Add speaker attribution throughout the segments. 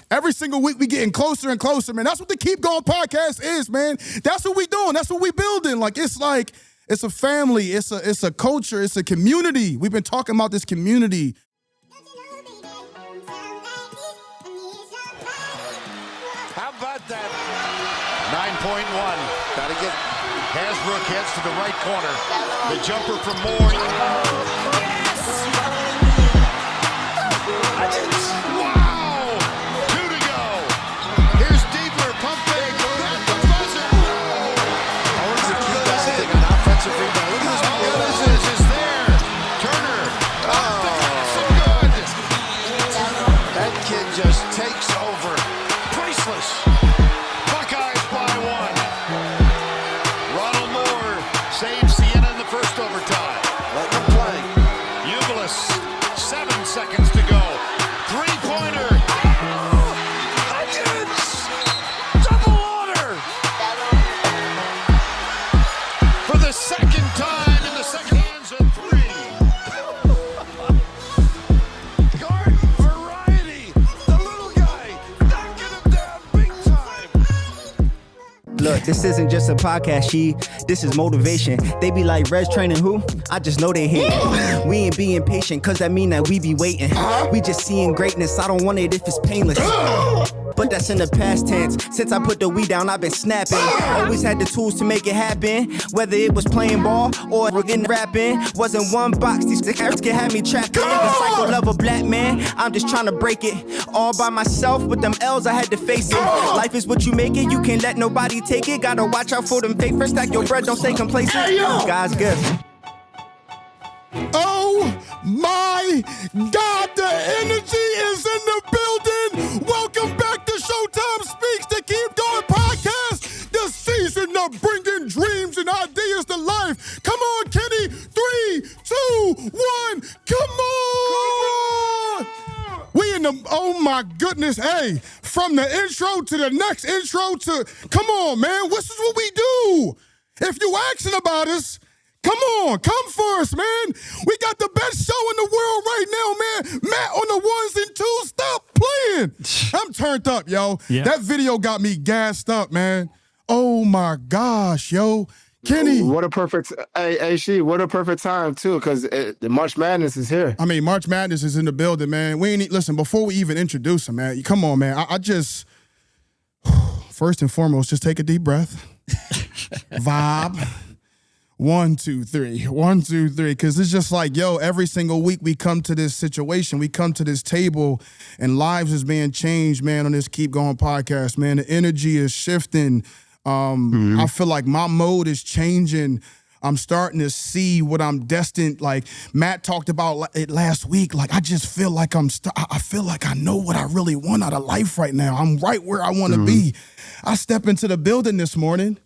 Speaker 1: Every single week we getting closer and closer, man. That's what the Keep Going podcast is, man. That's what we doing. That's what we building. Like it's a family. It's a culture. It's a community. We've been talking about this community.
Speaker 2: How about that? 9.1. Got to get Hasbrook heads to the right corner. The jumper from Moore. Wow! 2 to go. Here's Diebler. Pump fake. At the buzzer. Always a key guy taking an offensive rebound. Look at how good this is there. Turner. So good. That kid just takes over. Priceless. Buckeyes by 1. Ronald Moore saves Siena in the first overtime. Let them play. Ubilis, 7 seconds to go. Three-pointer. Hudgens! Double order! For the second time in the second hands of 3. Guard variety. The little guy knocking him down big time.
Speaker 3: Look, this isn't just a podcast, this is motivation. They be like, Rez training who? I just know they hate. We ain't being patient, cause that mean that we be waiting. We just seeing greatness, I don't want it if it's painless. But that's in the past tense. Since I put the weed down, I've been snapping. Always had the tools to make it happen. Whether it was playing ball or getting rapping. Wasn't one box, these can have me trapped in. The cycle of a black man, I'm just trying to break it. All by myself, with them L's, I had to face it. Life is what you make it, you can't let nobody take it. Gotta watch out for them fake first, stack your bread, don't stay complacent. God's good.
Speaker 1: Oh my God, the energy is in the building. Welcome back to ShowtimeSpeaks, the Keep Going podcast, the season of bringing dreams and ideas to life. Come on, Kenny. 3, 2, 1. Come on. We in the, oh my goodness. Hey, from the intro to the next intro to, come on, man. This is what we do. If you asking about us, come on, come for us, man. We got the best show in the world right now, man. Matt on the 1s and 2s. Stop playing. I'm turned up, yo. Yeah. That video got me gassed up, man. Oh, my gosh, yo. Kenny.
Speaker 4: What a perfect, what a perfect time, too, because the March Madness is here.
Speaker 1: I mean, March Madness is in the building, man. We ain't, listen, before we even introduce him, man, come on, man. I just, first and foremost, just take a deep breath. Vibe. 1, 2, 3. 1, 2, 3. Because it's just like, yo, every single week we come to this situation, we come to this table, and lives is being changed, man, on this Keep Going podcast, man. The energy is shifting. I feel like my mode is changing. I'm starting to see what I'm destined. Like Matt talked about it last week. Like I just feel like I feel like I know what I really want out of life right now. I'm right where I want to be. I step into the building this morning,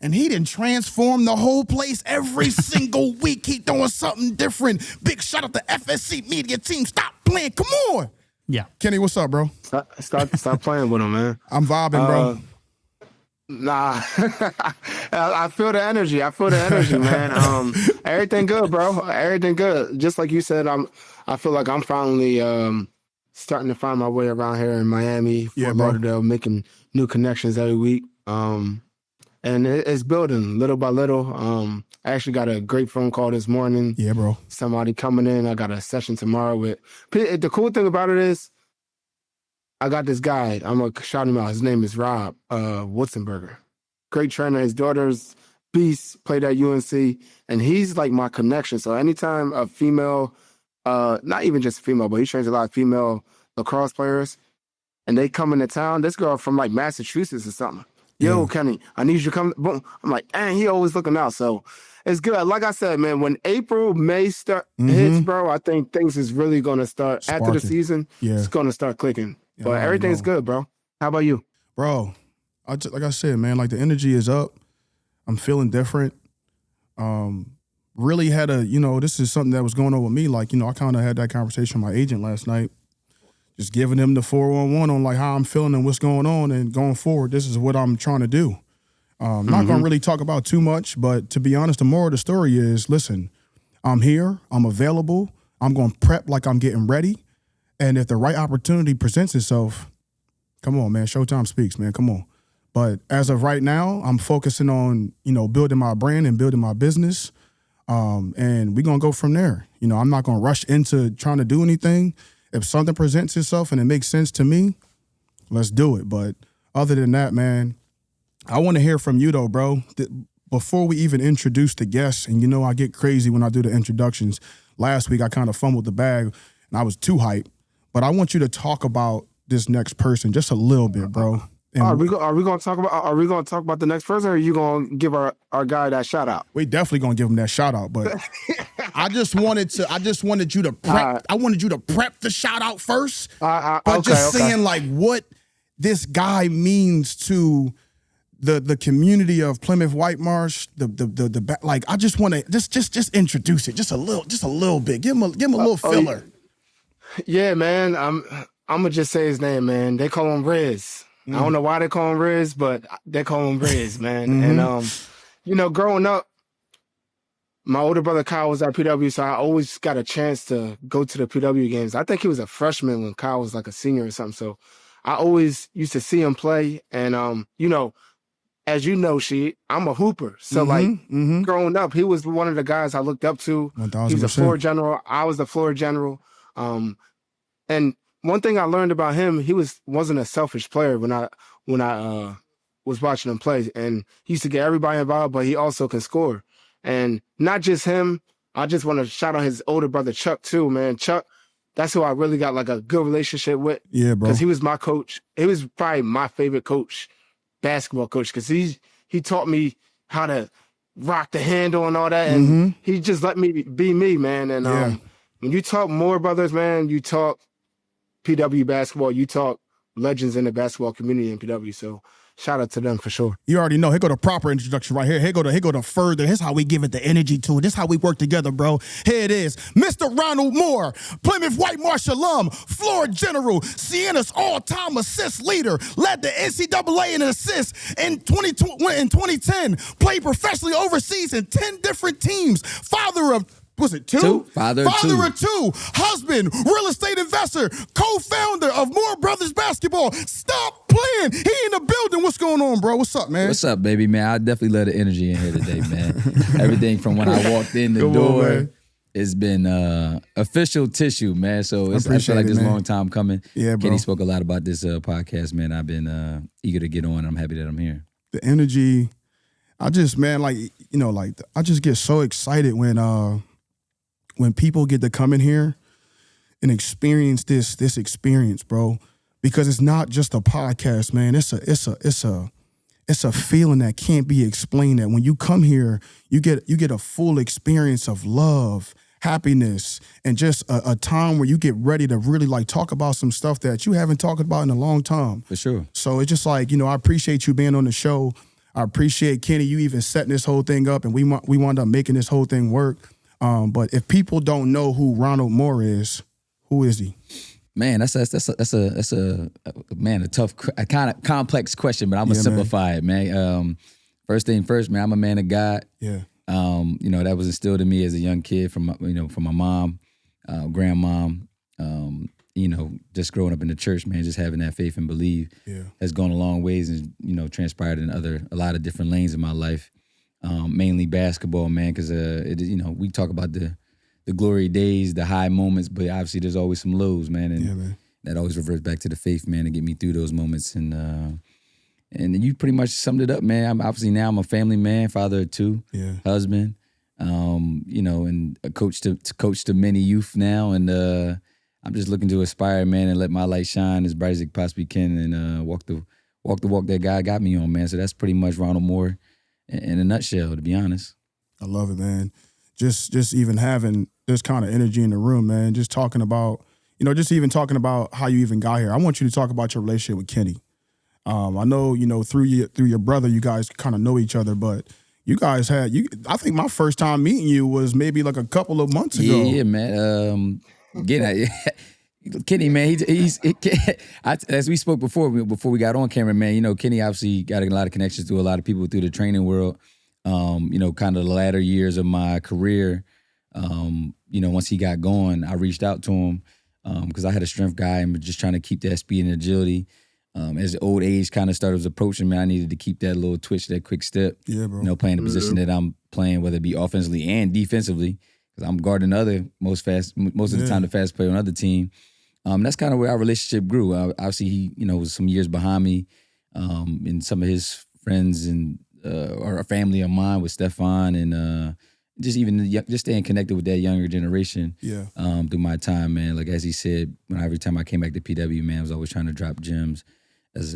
Speaker 1: and he didn't transform the whole place every single week. He doing something different. Big shout out to FSC media team. Stop playing. Come on.
Speaker 5: Yeah.
Speaker 1: Kenny, what's up, bro?
Speaker 4: Stop playing with him, man.
Speaker 1: I'm vibing, bro.
Speaker 4: Nah, I feel the energy. Man. Everything good, bro. Everything good. Just like you said, I feel like I'm finally starting to find my way around here in Miami, Fort Lauderdale, making new connections every week. And it's building little by little. I actually got a great phone call this morning.
Speaker 1: Yeah, bro.
Speaker 4: Somebody coming in. I got a session tomorrow with. The cool thing about it is, I got this guy. I'm going to shout him out. His name is Rob Wutzenberger. Great trainer. His daughter's beast, played at UNC, and he's like my connection. So anytime a female, not even just a female, but he trains a lot of female lacrosse players, and they come into town, this girl from like Massachusetts or something. Yo, Kenny, I need you to come. Boom. I'm like, and he always looking out. So it's good. Like I said, man, when April, May hits, bro, I think things is really going to start. Sparking. After the season, it's going to start clicking. But everything's good, bro. How about you?
Speaker 1: Bro, like I said, man, like the energy is up. I'm feeling different. Really had this is something that was going on with me. Like, I kind of had that conversation with my agent last night. Just giving them the 411 on like how I'm feeling and what's going on, and going forward, this is what I'm trying to do. Not going to really talk about too much, but to be honest, the moral of the story is, listen, I'm here, I'm available, I'm going to prep like I'm getting ready, and if the right opportunity presents itself, Come on, man. ShowtimeSpeaks, man. Come on. But as of right now, I'm focusing on, building my brand and building my business. And we're going to go from there. I'm not going to rush into trying to do anything. If something presents itself and it makes sense to me, let's do it. But other than that, man, I want to hear from you, though, bro. Before we even introduce the guests, and I get crazy when I do the introductions. Last week, I kind of fumbled the bag, and I was too hyped. But I want you to talk about this next person just a little bit, bro. And
Speaker 4: are we going to talk about the next person, or are you going to give our guy that shout out?
Speaker 1: We definitely going to give him that shout out, but I just wanted you to prep. I wanted you to prep the shout out first. Saying like what this guy means to the community of Plymouth White Marsh, like I just want to just introduce it just a little bit. Give him a little filler.
Speaker 4: Yeah, man. I'm gonna just say his name, man. They call him Riz. I don't know why they call him Riz, but they call him Riz, man. Mm-hmm. And growing up, my older brother Kyle was at PW, so I always got a chance to go to the PW games. I think he was a freshman when Kyle was like a senior or something. So I always used to see him play, and as you know, I'm a hooper. So, growing up, he was one of the guys I looked up to.
Speaker 1: 1,000%.
Speaker 4: He was a floor general. I was the floor general. And one thing I learned about him, he wasn't a selfish player when I was watching him play. And he used to get everybody involved, but he also can score. And not just him, I just want to shout out his older brother, Chuck, too, man. Chuck, that's who I really got like a good relationship with.
Speaker 1: Yeah, bro.
Speaker 4: Because he was my coach. He was probably my favorite coach. Basketball coach, because he taught me how to rock the handle and all that, and he just let me be me, man. And when you talk Moore brothers, man, you talk PW basketball, you talk legends in the basketball community in PW. So shout out to them for sure.
Speaker 1: You already know. Here go the proper introduction right here. Here go the further. Here's how we give it the energy to it. This is how we work together, bro. Here it is. Mr. Ronald Moore, Plymouth White Marsh alum, floor general, Siena's all-time assist leader, led the NCAA in assists in 2010, played professionally overseas in 10 different teams, father of was it two?
Speaker 5: Father of two.
Speaker 1: Husband, real estate investor, co-founder of Moore Brothers Basketball. Stop playing. He in the building. What's going on, bro? What's up, man?
Speaker 5: What's up, baby, man? I definitely love the energy in here today, man. Everything from when I walked in the door, it's been official tissue, man. So I feel like it's a long time coming.
Speaker 1: Yeah, bro.
Speaker 5: Kenny spoke a lot about this podcast, man. I've been eager to get on. I'm happy that I'm here.
Speaker 1: The energy, I just, man, I just get so excited when people get to come in here and experience this experience, bro, because it's not just a podcast, man. It's a feeling that can't be explained. That when you come here, you get a full experience of love, happiness, and just a time where you get ready to really like talk about some stuff that you haven't talked about in a long time.
Speaker 5: For sure.
Speaker 1: So it's just like, I appreciate you being on the show. I appreciate Kenny, you even setting this whole thing up, and we wound up making this whole thing work. But if people don't know who Ronald Moore is, who is he?
Speaker 5: Man, that's a tough, a kind of complex question, but I'm gonna simplify it, man. First thing first, man, I'm a man of God.
Speaker 1: Yeah.
Speaker 5: That was instilled in me as a young kid from my mom, grandmom. Just growing up in the church, man, just having that faith and belief has gone a long ways and transpired in a lot of different lanes in my life. Mainly basketball, man, because we talk about the glory days, the high moments, but obviously there's always some lows, man, and that always reverts back to the faith, man, to get me through those moments. And you pretty much summed it up, man. I'm a family man, father of two, husband, and a coach to many youth now, and I'm just looking to aspire, man, and let my light shine as bright as it possibly can, and walk the walk that God got me on, man. So that's pretty much Ronald Moore in a nutshell, to be honest.
Speaker 1: I love it, man. Just even having this kind of energy in the room, man. Just talking about, just even talking about how you even got here. I want you to talk about your relationship with Kenny. I know, through your brother, you guys kind of know each other, but you guys I think my first time meeting you was maybe like a couple of months ago.
Speaker 5: Yeah, man. Kenny, man, as we spoke before we got on camera, man, Kenny obviously got a lot of connections to a lot of people through the training world. Kind of the latter years of my career, once he got going, I reached out to him because I had a strength guy and was just trying to keep that speed and agility. As the old age kind of started approaching, man, I needed to keep that little twitch, that quick step.
Speaker 1: Yeah, bro.
Speaker 5: You know, playing the position that I'm playing, whether it be offensively and defensively, because I'm guarding most of the time the fast player on other team. That's kind of where our relationship grew. Obviously, he, was some years behind me, and some of his friends and or a family of mine with Stefan, and just staying connected with that younger generation.
Speaker 1: Yeah.
Speaker 5: Through my time, man. Like as he said, every time I came back to PW, man, I was always trying to drop gems. As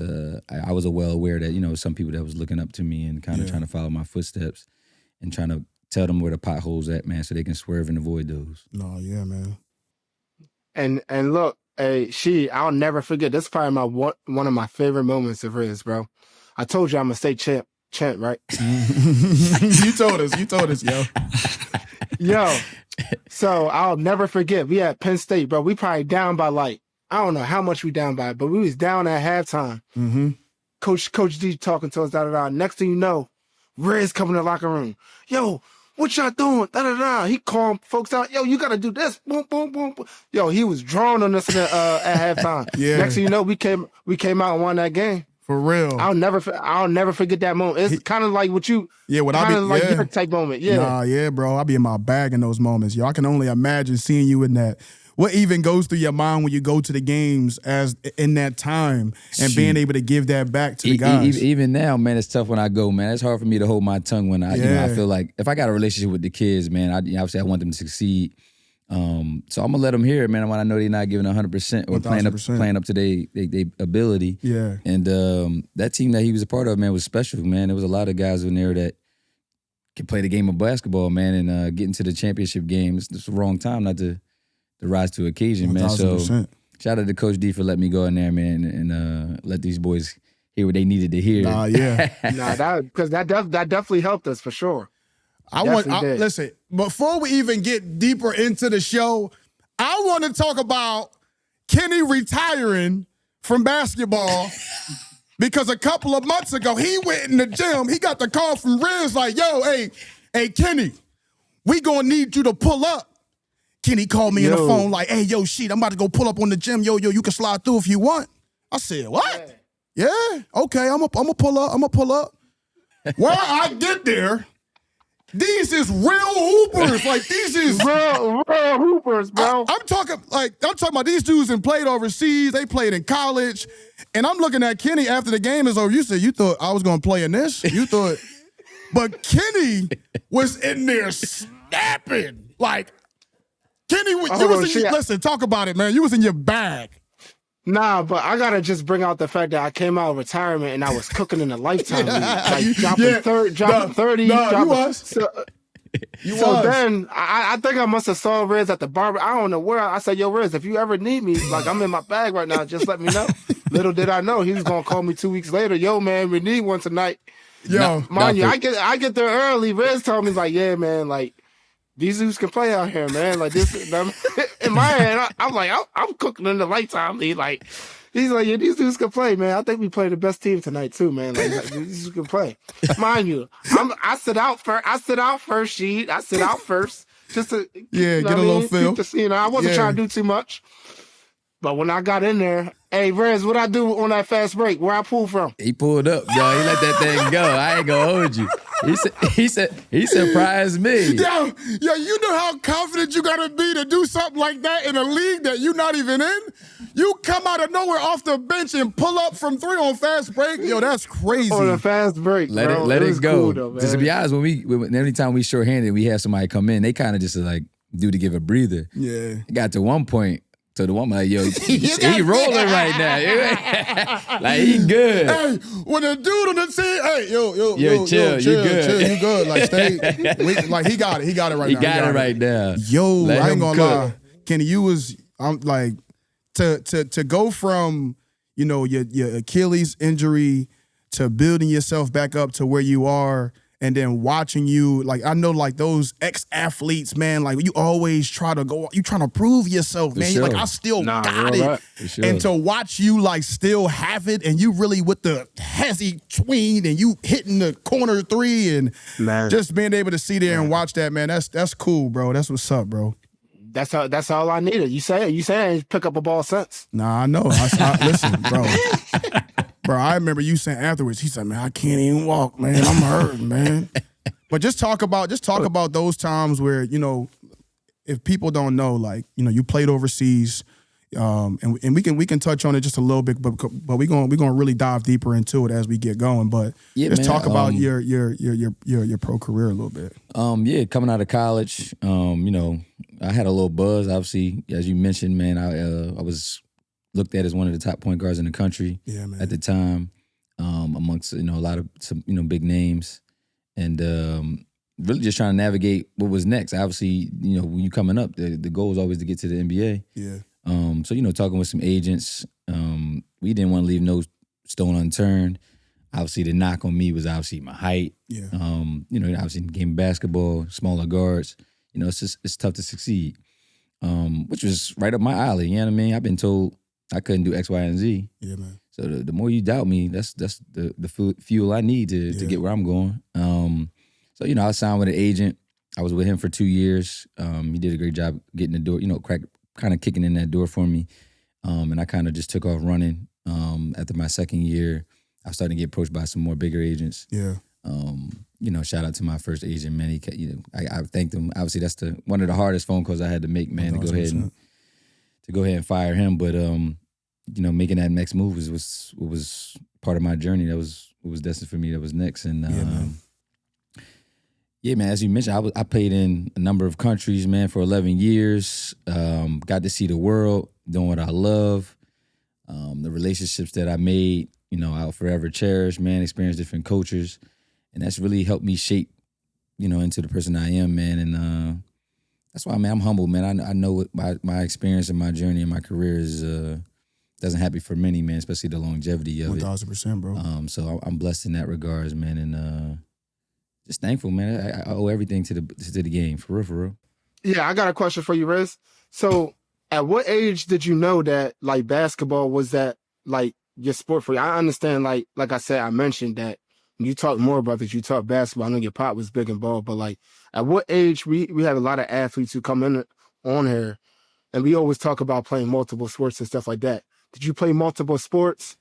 Speaker 5: I was well aware that some people that was looking up to me and kind of trying to follow my footsteps and trying to tell them where the potholes at, man, so they can swerve and avoid those.
Speaker 1: No, yeah, man.
Speaker 4: And look, I'll never forget. This is probably one of my favorite moments of his, bro. I told you I'm a state champ, right?
Speaker 1: You told us, yo.
Speaker 4: Yo, so I'll never forget. We at Penn State, bro. We probably down by I don't know how much we down by, but we was down at halftime.
Speaker 1: Mm-hmm.
Speaker 4: Coach D talking to us, da-da-da. Next thing you know, Red's coming in the locker room. Yo, what y'all doing? Da-da-da. He called folks out. Yo, you got to do this. Boom, boom, boom, boom. Yo, he was drawing on us at halftime.
Speaker 1: Yeah.
Speaker 4: Next thing you know, we came out and won that game.
Speaker 1: For real.
Speaker 4: I'll never forget that moment. It's kind of like what you,
Speaker 1: your type
Speaker 4: moment. Yeah.
Speaker 1: Nah, yeah, bro. I'll be in my bag in those moments. Yo, I can only imagine seeing you in that. What even goes through your mind when you go to the games as in that time and being able to give that back to the guys?
Speaker 5: Even now, man, it's tough when I go, man. It's hard for me to hold my tongue when I feel like if I got a relationship with the kids, man, obviously I want them to succeed. So I'm gonna let them hear it, man. When I know they're not giving 100% or
Speaker 1: 1,000%.
Speaker 5: playing up to their ability.
Speaker 1: Yeah.
Speaker 5: And that team that he was a part of, man, was special, man. There was a lot of guys in there that can play the game of basketball, man, and get into the championship game. It's the wrong time not to rise to occasion, man.
Speaker 1: 1,000%.
Speaker 5: So shout out to Coach D for letting me go in there, man, and let these boys hear what they needed to hear.
Speaker 1: Nah, yeah.
Speaker 4: Because that definitely helped us for sure.
Speaker 1: Listen, before we even get deeper into the show, I want to talk about Kenny retiring from basketball because a couple of months ago, he went in the gym. He got the call from Riz like, yo, hey, Kenny, we going to need you to pull up. Kenny called me in the phone like, hey, yo, shit, I'm about to go pull up on the gym. Yo, you can slide through if you want. I said, what? Yeah, okay, I'm going to pull up. When I get there, these is real hoopers. Like, these is
Speaker 4: real hoopers, bro.
Speaker 1: I'm talking about these dudes and played overseas. They played in college. And I'm looking at Kenny after the game is over. You said you thought I was going to play in this? You thought. But Kenny was in there snapping. Like, Kenny, listen, talk about it, man. You was in your bag.
Speaker 4: Nah, but I gotta just bring out the fact that I came out of retirement and I was cooking in a Lifetime league, like dropping 30. Then I think I must have saw Riz at the barber. I don't know where. I said, yo, Riz, if you ever need me, like I'm in my bag right now, just let me know. Little did I know he was gonna call me 2 weeks later. Yo, man, we need one tonight. Yo, mind you, I get there early. Riz told me like, yeah, man, like. These dudes can play out here, man. Like this, in my head, I'm like, I'm cooking in the Lifetime league. Like, he's like, yeah, these dudes can play, man. I think we play the best team tonight too, man. Like these dudes can play. Mind you, I sit out first. I sit out first, just to
Speaker 1: get a little feel.
Speaker 4: I wasn't trying to do too much. But when I got in there, hey, Rez, what I do on that fast break? Where I pull from?
Speaker 5: He pulled up, yo. He let that thing go. I ain't gonna hold you. He surprised me.
Speaker 1: Yo, you know how confident you gotta be to do something like that in a league that you're not even in? You come out of nowhere off the bench and pull up from 3 on fast break. Yo, that's crazy.
Speaker 4: On a fast break,
Speaker 5: let it go. Cool though, just to be honest, every time we shorthanded, we had somebody come in. They kind of just like do to give a breather.
Speaker 1: Yeah.
Speaker 5: It got to one point. So the woman like, yo, he rolling right now. Like, he good.
Speaker 1: Hey, when a dude on the team, hey, yo,
Speaker 5: chill, you good.
Speaker 1: You good. Like, stay. Like, he got it. He got it right now.
Speaker 5: He got it right now.
Speaker 1: Yo, I ain't gonna lie. Kenny, I'm like, to go from, your Achilles injury to building yourself back up to where you are, and then watching you, like, I know, like, those ex-athletes, man, like, you always try to go, you trying to prove yourself, man. You're like, I still got it.
Speaker 5: Sure.
Speaker 1: And to watch you, like, still have it, and you really with the hezzy tween, and you hitting the corner 3, and just being able to sit there and watch that, man, that's cool, bro. That's what's up, bro.
Speaker 4: That's all I needed. You say I ain't pick up a ball since.
Speaker 1: Nah, I know. I listen, bro. Bro, I remember you saying afterwards, he said, man, I can't even walk, man. I'm hurting, man. But just talk about those times where, you know, if people don't know, like, you know, you played overseas, and we can touch on it just a little bit, but we're gonna really dive deeper into it as we get going. But just talk about your pro career a little bit.
Speaker 5: Yeah, coming out of college, you know, I had a little buzz. Obviously, as you mentioned, man, I was looked at as one of the top point guards in the country at the time, amongst, you know, a lot of some, you know, big names, and really just trying to navigate what was next. Obviously, you know, when you coming up, the goal is always to get to the NBA.
Speaker 1: Yeah.
Speaker 5: So, you know, talking with some agents, we didn't want to leave no stone unturned. Obviously, the knock on me was obviously my height.
Speaker 1: Yeah.
Speaker 5: You know, obviously in the game of basketball, smaller guards, you know, it's tough to succeed. Which was right up my alley. You know what I mean? I've been told I couldn't do X, Y, and Z.
Speaker 1: Yeah, man.
Speaker 5: So the more you doubt me, that's the fuel I need to get where I'm going. So, you know, I signed with an agent. I was with him for 2 years. He did a great job getting the door, you know, kind of kicking in that door for me. And I kind of just took off running. After my second year, I was starting to get approached by some more bigger agents.
Speaker 1: Yeah.
Speaker 5: You know, shout out to my first agent, man. He, you know, I thanked him. Obviously, that's one of the hardest phone calls I had to make, man, 100%. to go ahead and fire him. But you know, making that next move was part of my journey. That was what was destined for me. That was next. And yeah, man, as you mentioned, I played in a number of countries, man, for 11 years. Got to see the world, doing what I love. The relationships that I made, you know, I'll forever cherish, man. Experience different cultures. And that's really helped me shape, you know, into the person I am, man. And that's why, man, I'm humble, man. I know what my experience and my journey and my career is doesn't happen for many, man, especially the longevity of
Speaker 1: 1,000%, bro.
Speaker 5: So I'm blessed in that regards, man. And just thankful, man. I owe everything to the game, for real, for real.
Speaker 4: Yeah, I got a question for you, Riz. So at what age did you know that, like, basketball was that, like, your sport for you? I understand, like I said, I mentioned that when you talk more about this, you talk basketball. I know your pop was big and ball, but, like, at what age, we have a lot of athletes who come in on here, and we always talk about playing multiple sports and stuff like that. Did you play multiple sports?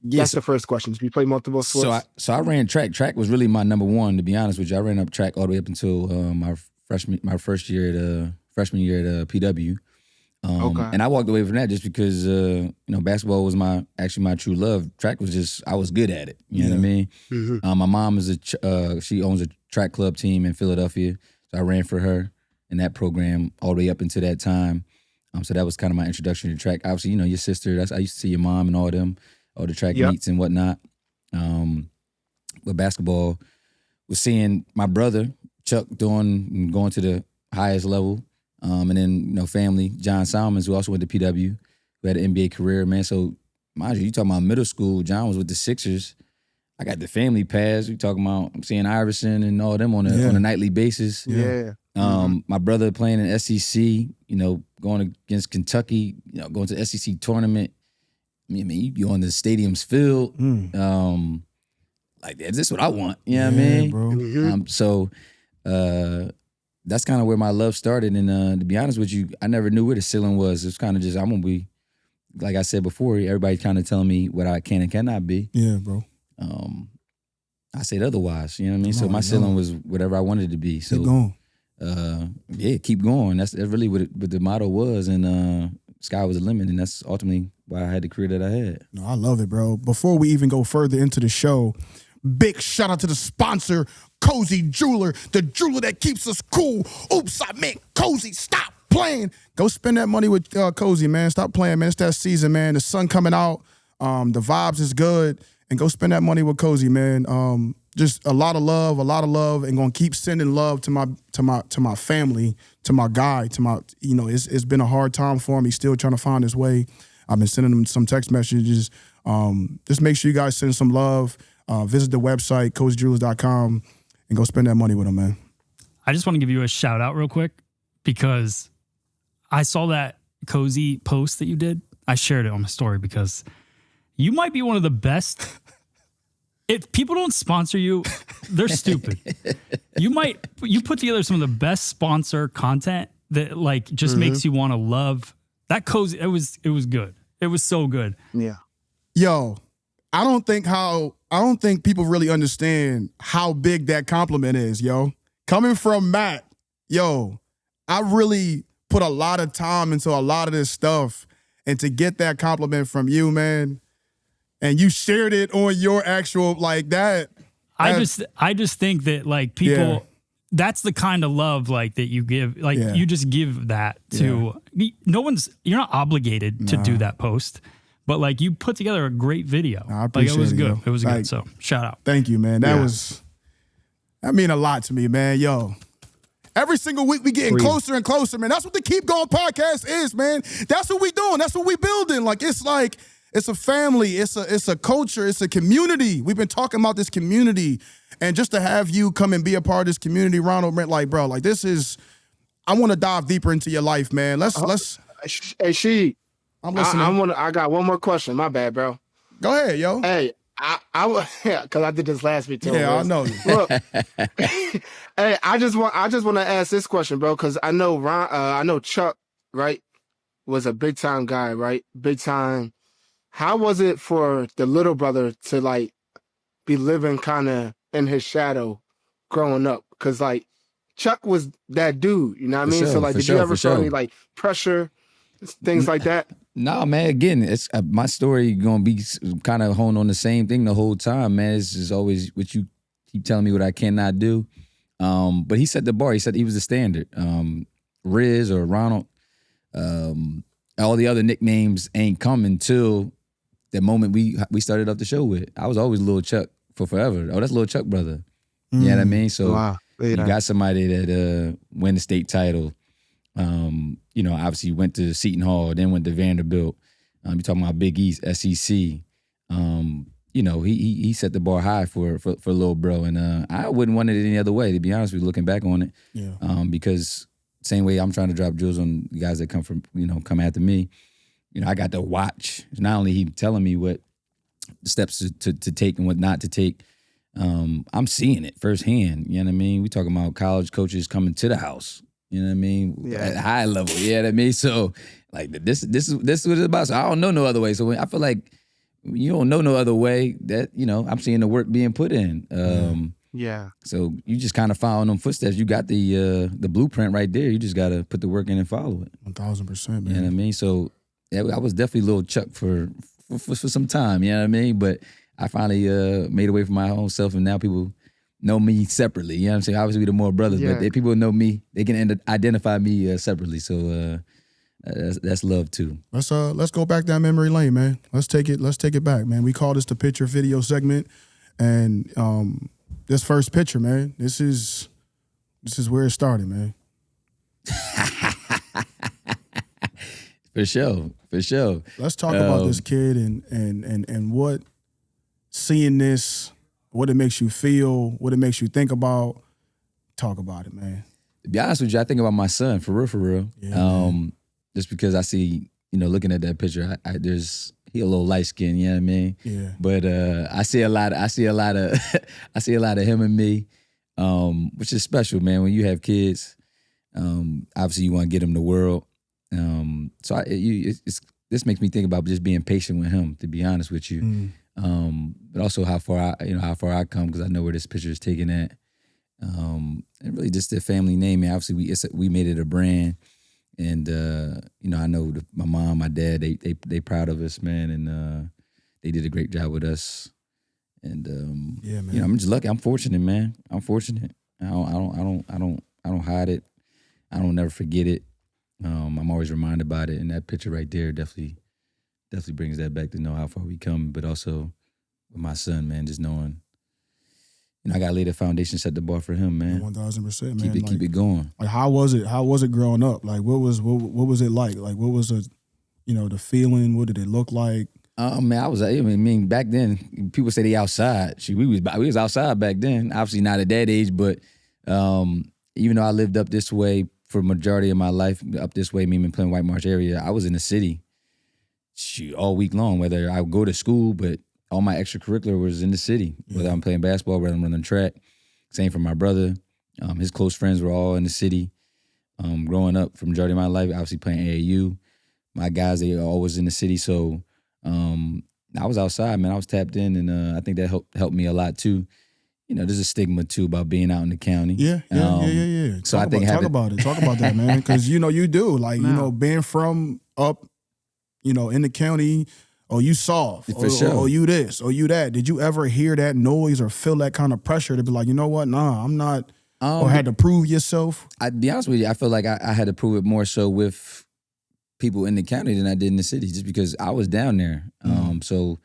Speaker 4: Yes. That's the first question. Did you play multiple sports?
Speaker 5: So I ran track. Track was really my number one, to be honest with you. I ran up track all the way up until my freshman year at PW. Okay. And I walked away from that just because you know, basketball was my true love. Track was just, I was good at it. You know what I mean? Mm-hmm. My mom is she owns a track club team in Philadelphia, so I ran for her in that program all the way up until that time. So that was kind of my introduction to track. Obviously, you know, your sister. I used to see your mom and all the track meets and whatnot. But basketball was seeing my brother Chuck going to the highest level. And then, you know, family, John Salmons, who also went to PW, who had an NBA career, man. So, mind you talking about middle school, John was with the Sixers. I got the family pass. We talking about, I'm seeing Iverson and all them on a nightly basis.
Speaker 4: Yeah.
Speaker 5: My brother playing in SEC, you know, going against Kentucky, you know, going to the SEC tournament. I mean, you be on the stadium's filled. Like, is this what I want? You know what I mean? Bro. Mm-hmm. That's kind of where my love started. And to be honest with you, I never knew where the ceiling was. It's kind of just, I'm going to be, like I said before, everybody's kind of telling me what I can and cannot be.
Speaker 1: Yeah, bro.
Speaker 5: I said otherwise, you know what I mean? So my ceiling was whatever I wanted to be. So
Speaker 1: keep going.
Speaker 5: Keep going. That's really what the motto was. And sky was the limit. And that's ultimately why I had the career that I had.
Speaker 1: No, I love it, bro. Before we even go further into the show, big shout out to the sponsor, Cozy Jeweler, the jeweler that keeps us cool. Oops, I meant Cozy. Stop playing. Go spend that money with Cozy, man. Stop playing, man. It's that season, man. The sun coming out. The vibes is good. And go spend that money with Cozy, man. Just a lot of love, and gonna keep sending love to my family, to my guy, you know, it's been a hard time for him. He's still trying to find his way. I've been sending him some text messages. Just make sure you guys send some love. Visit the website, cozyjewelers.com, and go spend that money with him, man.
Speaker 6: I just want to give you a shout out real quick because I saw that Cozy post that you did. I shared it on my story because you might be one of the best. If people don't sponsor you, they're stupid. You put together some of the best sponsor content that, like, just makes you want to love that Cozy. It was good. It was so good.
Speaker 4: Yeah.
Speaker 1: Yo, I don't think people really understand how big that compliment is, yo. Coming from Matt, yo, I really put a lot of time into a lot of this stuff, and to get that compliment from you, man, and you shared it on your actual like that.
Speaker 6: I just think that like people, that's the kind of love like that you give. Like you just give that to you're not obligated to do that post, but like you put together a great video.
Speaker 1: I appreciate
Speaker 6: it was good.
Speaker 1: Yo.
Speaker 6: It was
Speaker 1: like,
Speaker 6: good. So shout out.
Speaker 1: Thank you, man. That mean a lot to me, man. Yo. Every single week we getting closer and closer, man. That's what the Keep Going podcast is, man. That's what we doing. That's what we building. Like it's a family. It's a culture. It's a community. We've been talking about this community, and just to have you come and be a part of this community, Ronald, man, like bro, like this is. I want to dive deeper into your life, man. Let's.
Speaker 4: Hey, she.
Speaker 1: I'm listening.
Speaker 4: I got one more question. My bad, bro.
Speaker 1: Go ahead, yo.
Speaker 4: Hey. Because I did this last week too.
Speaker 1: Yeah, I know.
Speaker 4: Look, hey, I just want to ask this question, bro, because I know Chuck, right, was a big time guy, right, big time. How was it for the little brother to like be living kind of in his shadow growing up? Because like Chuck was that dude, you know what I mean?
Speaker 5: Sure,
Speaker 4: so like, did you ever feel any like pressure, things like that?
Speaker 5: No, man. Again, it's my story gonna be kind of honed on the same thing the whole time, man. It's just always what you keep telling me what I cannot do. But he set the bar. He said he was the standard. Riz or Ronald, all the other nicknames ain't come until the moment we started up the show with. I was always Lil Chuck for forever. Oh, that's Lil Chuck brother. You know what I mean? So you got somebody that win the state title. Obviously went to Seton Hall, then went to Vanderbilt. You're talking about Big East, SEC. He set the bar high for little bro, and I wouldn't want it any other way, to be honest with you, looking back on it.
Speaker 1: Yeah.
Speaker 5: Because same way I'm trying to drop jewels on the guys that come after me. I got to watch. Not only he telling me what steps to take and what not to take, I'm seeing it firsthand. You know what I mean? We talking about college coaches coming to the house. You know what I mean? At a high level. You know what I mean? So like this is what it's about. So I don't know no other way. So I feel like you don't know no other way that, I'm seeing the work being put in. So you just kind of follow them footsteps. You got the blueprint right there. You just got to put the work in and follow it.
Speaker 1: 1,000%, man.
Speaker 5: You know what I mean? So I was definitely Lil Chuck for some time. You know what I mean? But I finally made away from my own self, and now people know me separately. You know what I'm saying? Obviously, we're the more brothers, but people know me. They can identify me separately. So that's love too.
Speaker 1: Let's go back down memory lane, man. Let's take it back, man. We call this the picture video segment, and this first picture, man. This is where it started, man.
Speaker 5: For sure.
Speaker 1: Let's talk about this kid and what seeing this. What it makes you feel, what it makes you think about. Talk about it, man.
Speaker 5: To be honest with you, I think about my son, for real. Yeah, just because I see, looking at that picture, he a little light skinned, you know what I mean?
Speaker 1: Yeah.
Speaker 5: But I see a lot of him and me, which is special, man. When you have kids, obviously you want to get them the world. This makes me think about just being patient with him, to be honest with you. But also how far I come, because I know where this picture is taken at. And really just the family name. And obviously we made it a brand, and I know my mom, my dad, they proud of us, man, and they did a great job with us. And man. I'm just lucky. I'm fortunate, man. I'm fortunate. I don't hide it. I don't never forget it. I'm always reminded about it, and that picture right there definitely brings that back to know how far we come, but also with my son, man, just knowing, I got to lay the foundation, set the bar for him, man.
Speaker 1: 1,000%, man.
Speaker 5: Keep it going.
Speaker 1: Like, how was it? How was it growing up? Like, what was it like? Like, what was the feeling? What did it look like?
Speaker 5: Man, back then, people say they outside. We was outside back then. Obviously not at that age, but even though I lived up this way for a majority of my life, up this way, meaning playing White Marsh area, I was in the city. All week long, whether I would go to school, but all my extracurricular was in the city, whether I'm playing basketball, whether I'm running track. Same for my brother. His close friends were all in the city. Growing up for the majority of my life, obviously playing AAU. My guys, they were always in the city. So, I was outside, man. I was tapped in, and I think that helped me a lot too. You know, there's a stigma too about being out in the county.
Speaker 1: Yeah.
Speaker 5: So
Speaker 1: Talk
Speaker 5: I think
Speaker 1: talk about that, man. Because you do being from up, in the county. Oh, you soft.
Speaker 5: For sure.
Speaker 1: Or you this. Or you that. Did you ever hear that noise or feel that kind of pressure to be like, you know what? Nah, I'm not. Or had to prove yourself?
Speaker 5: I'd be honest with you. I feel like I had to prove it more so with people in the county than I did in the city, just because I was down there. So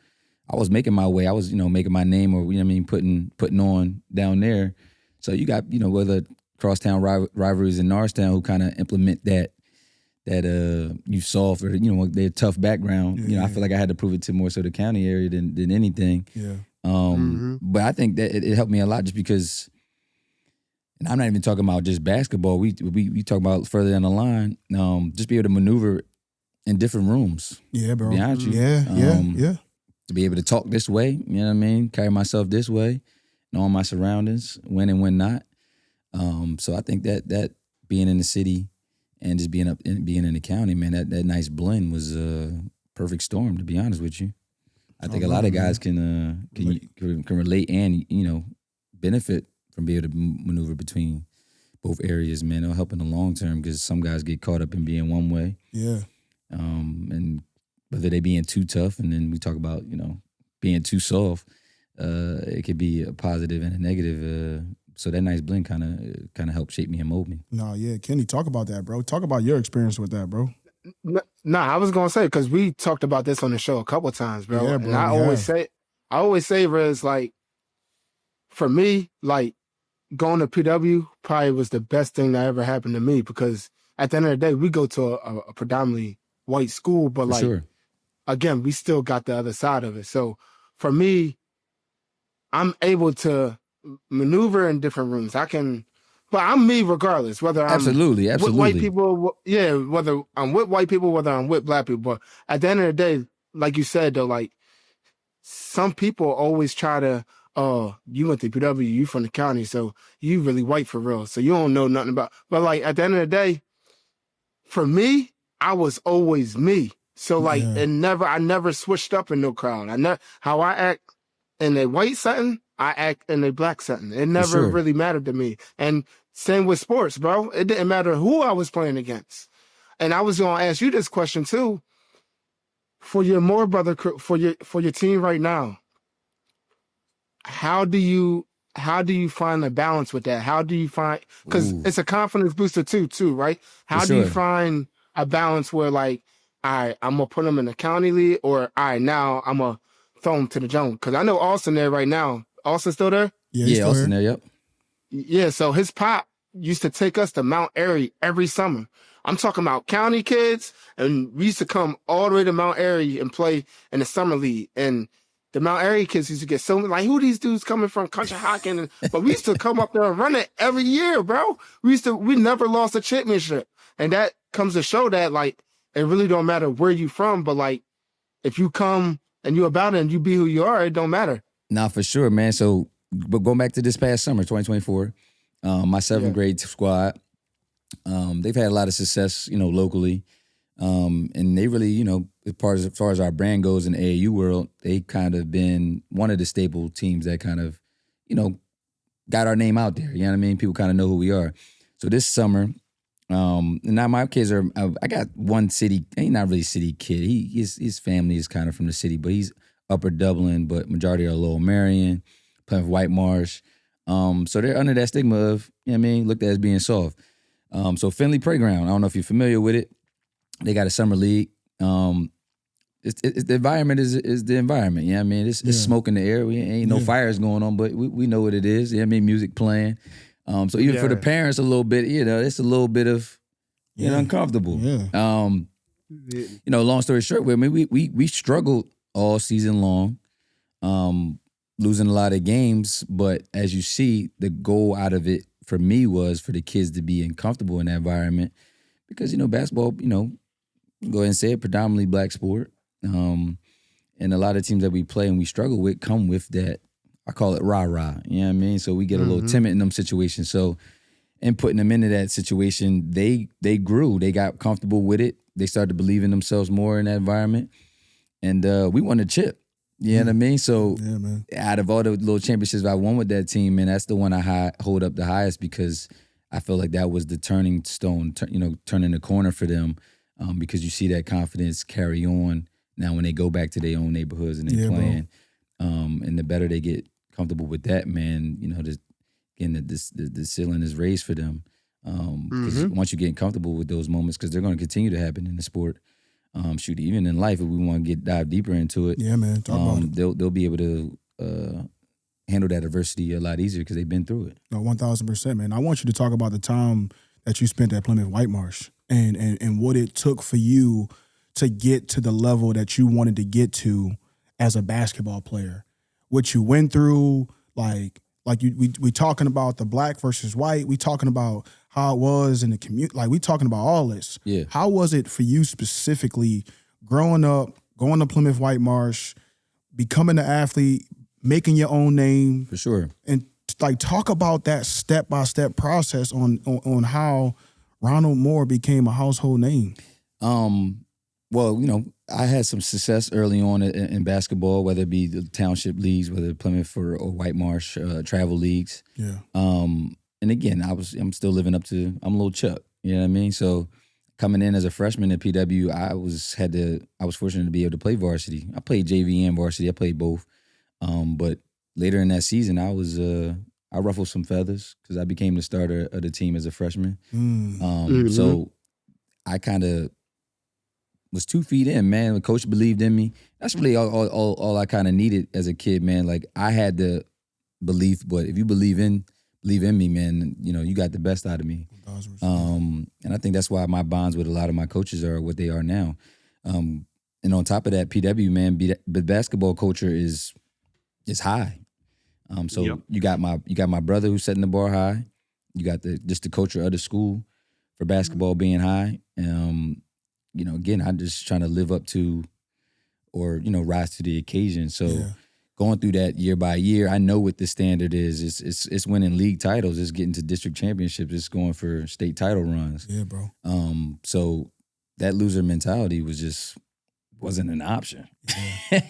Speaker 5: I was making my way. I was, making my name, or putting on down there. So you got, whether crosstown rivalries in Norristown who kind of implement that you soft or their tough background. I feel like I had to prove it to more so the county area than anything.
Speaker 1: Yeah.
Speaker 5: But I think that it helped me a lot just because. And I'm not even talking about just basketball. We talk about further down the line. Just be able to maneuver in different rooms.
Speaker 1: Yeah, bro.
Speaker 5: To be honest with you.
Speaker 1: Yeah.
Speaker 5: To be able to talk this way, you know what I mean? Carry myself this way, knowing my surroundings, when and when not. So I think that being in the city and just being in the county, man, that nice blend was a perfect storm. To be honest with you, I think a lot of guys can relate and benefit from being able to maneuver between both areas, man. It'll help in the long term because some guys get caught up in being one way.
Speaker 1: Yeah.
Speaker 5: And whether they being too tough, and then we talk about, being too soft, it could be a positive and a negative. So that nice blend kind of helped shape me and mold me.
Speaker 1: No, yeah. Kenny, talk about that, bro. Talk about your experience with that, bro.
Speaker 4: Nah, I was gonna say, because we talked about this on the show a couple of times, bro.
Speaker 1: Yeah, bro.
Speaker 4: And I always say, Rez, like, for me, like, going to PW probably was the best thing that ever happened to me, because at the end of the day, we go to a predominantly white school, but like,
Speaker 5: sure.
Speaker 4: Again, we still got the other side of it. So for me, I'm able to maneuver in different rooms. But I'm me regardless, whether I'm
Speaker 5: absolutely
Speaker 4: with white people, whether I'm with white people, whether I'm with black people. But at the end of the day, like you said, though, like, some people always try to, oh, you went to PW, you from the county, so you really white for real, so you don't know nothing about. But like, at the end of the day, for me, I was always me. So like, I never switched up in no crowd. How I act in a white setting, I act in a black setting. It never really mattered to me. And same with sports, bro. It didn't matter who I was playing against. And I was gonna ask you this question too. For your Moore brother, for your team right now, how do you find a balance with that? How do you find, because it's a confidence booster too, right? How do you find a balance where, like, all right, I'm gonna put them in the county league, or all right, now I'm gonna throw them to the jungle? Because I know Austin there right now. Austin still there?
Speaker 1: Yeah,
Speaker 5: Austin there. Yep.
Speaker 4: Yeah. So his pop used to take us to Mount Airy every summer. I'm talking about county kids, and we used to come all the way to Mount Airy and play in the summer league. And the Mount Airy kids used to get so like, who are these dudes coming from country hockey? But we used to come up there and run it every year, bro. We never lost a championship. And that comes to show that, like, it really don't matter where you from, but like, if you come and you about it and you be who you are, it don't matter.
Speaker 5: Nah, for sure, man. So, but going back to this past summer, 2024, my seventh grade squad, they've had a lot of success, locally. And they really, as far as our brand goes in the AAU world, they kind of been one of the staple teams that kind of, got our name out there. You know what I mean? People kind of know who we are. So this summer, now my kids are, I got one city, he's not really a city kid. His family is kind of from the city, but he's Upper Dublin, but majority are Lowell Marion, playing for White Marsh. So they're under that stigma of, looked at as being soft. So Finley Playground, I don't know if you're familiar with it. They got a summer league. It's the environment is the environment. It's smoke in the air. We ain't no fires going on, but we know what it is. Music playing. So even for the parents, a little bit, it's a little bit of uncomfortable.
Speaker 1: Yeah.
Speaker 5: Long story short, we struggled all season long, losing a lot of games. But as you see, the goal out of it for me was for the kids to be uncomfortable in that environment, because basketball, go ahead and say it, predominantly black sport. And a lot of teams that we play and we struggle with come with that, I call it rah-rah, you know what I mean? So we get a little timid in them situations. So in putting them into that situation, they grew. They got comfortable with it. They started to believe in themselves more in that environment. And we won the chip. You know what I mean? So
Speaker 1: Yeah, man.
Speaker 5: out of all the little championships I won with that team, man, that's the one I hold up the highest because I feel like that was the turning stone, turning the corner for them, because you see that confidence carry on now when they go back to their own neighborhoods and they're playing. And the better they get comfortable with that, man, the ceiling is raised for them. Because once you get comfortable with those moments, because they're going to continue to happen in the sport. Even in life, if we want to dive deeper into it,
Speaker 1: Yeah, man. Talk about it.
Speaker 5: they'll be able to handle that adversity a lot easier because they've been through it.
Speaker 1: No, 1,000%, man. I want you to talk about the time that you spent at Plymouth Whitemarsh and what it took for you to get to the level that you wanted to get to as a basketball player. What you went through, we talking about the black versus white. We talking about how it was in the community. Like, we talking about all this.
Speaker 5: Yeah.
Speaker 1: How was it for you specifically growing up, going to Plymouth Whitemarsh, becoming an athlete, making your own name?
Speaker 5: For sure.
Speaker 1: And talk about that step-by-step process on how Ronald Moore became a household name.
Speaker 5: Well, I had some success early on in basketball, whether it be the township leagues, whether Plymouth or Whitemarsh travel leagues.
Speaker 1: Yeah.
Speaker 5: And again, I'm still living up to, I'm a little Chuck, you know what I mean? So coming in as a freshman at PW, I was fortunate to be able to play varsity. I played JV and varsity. I played both. But later in that season, I ruffled some feathers because I became the starter of the team as a freshman. So I kind of was 2 feet in, man. The coach believed in me. That's really all I kind of needed as a kid, man. Like, I had the belief, but if you believe in me, man, you got the best out of me. And I think that's why my bonds with a lot of my coaches are what they are now. And on top of that, PW, man, the basketball culture is high. So you got my brother who's setting the bar high. You got the culture of the school for basketball being high. Again, I'm just trying to live up to or, rise to the occasion. So going through that year by year, I know what the standard is. It's winning league titles. It's getting to district championships. It's going for state title runs.
Speaker 1: Yeah, bro.
Speaker 5: So that loser mentality wasn't an option.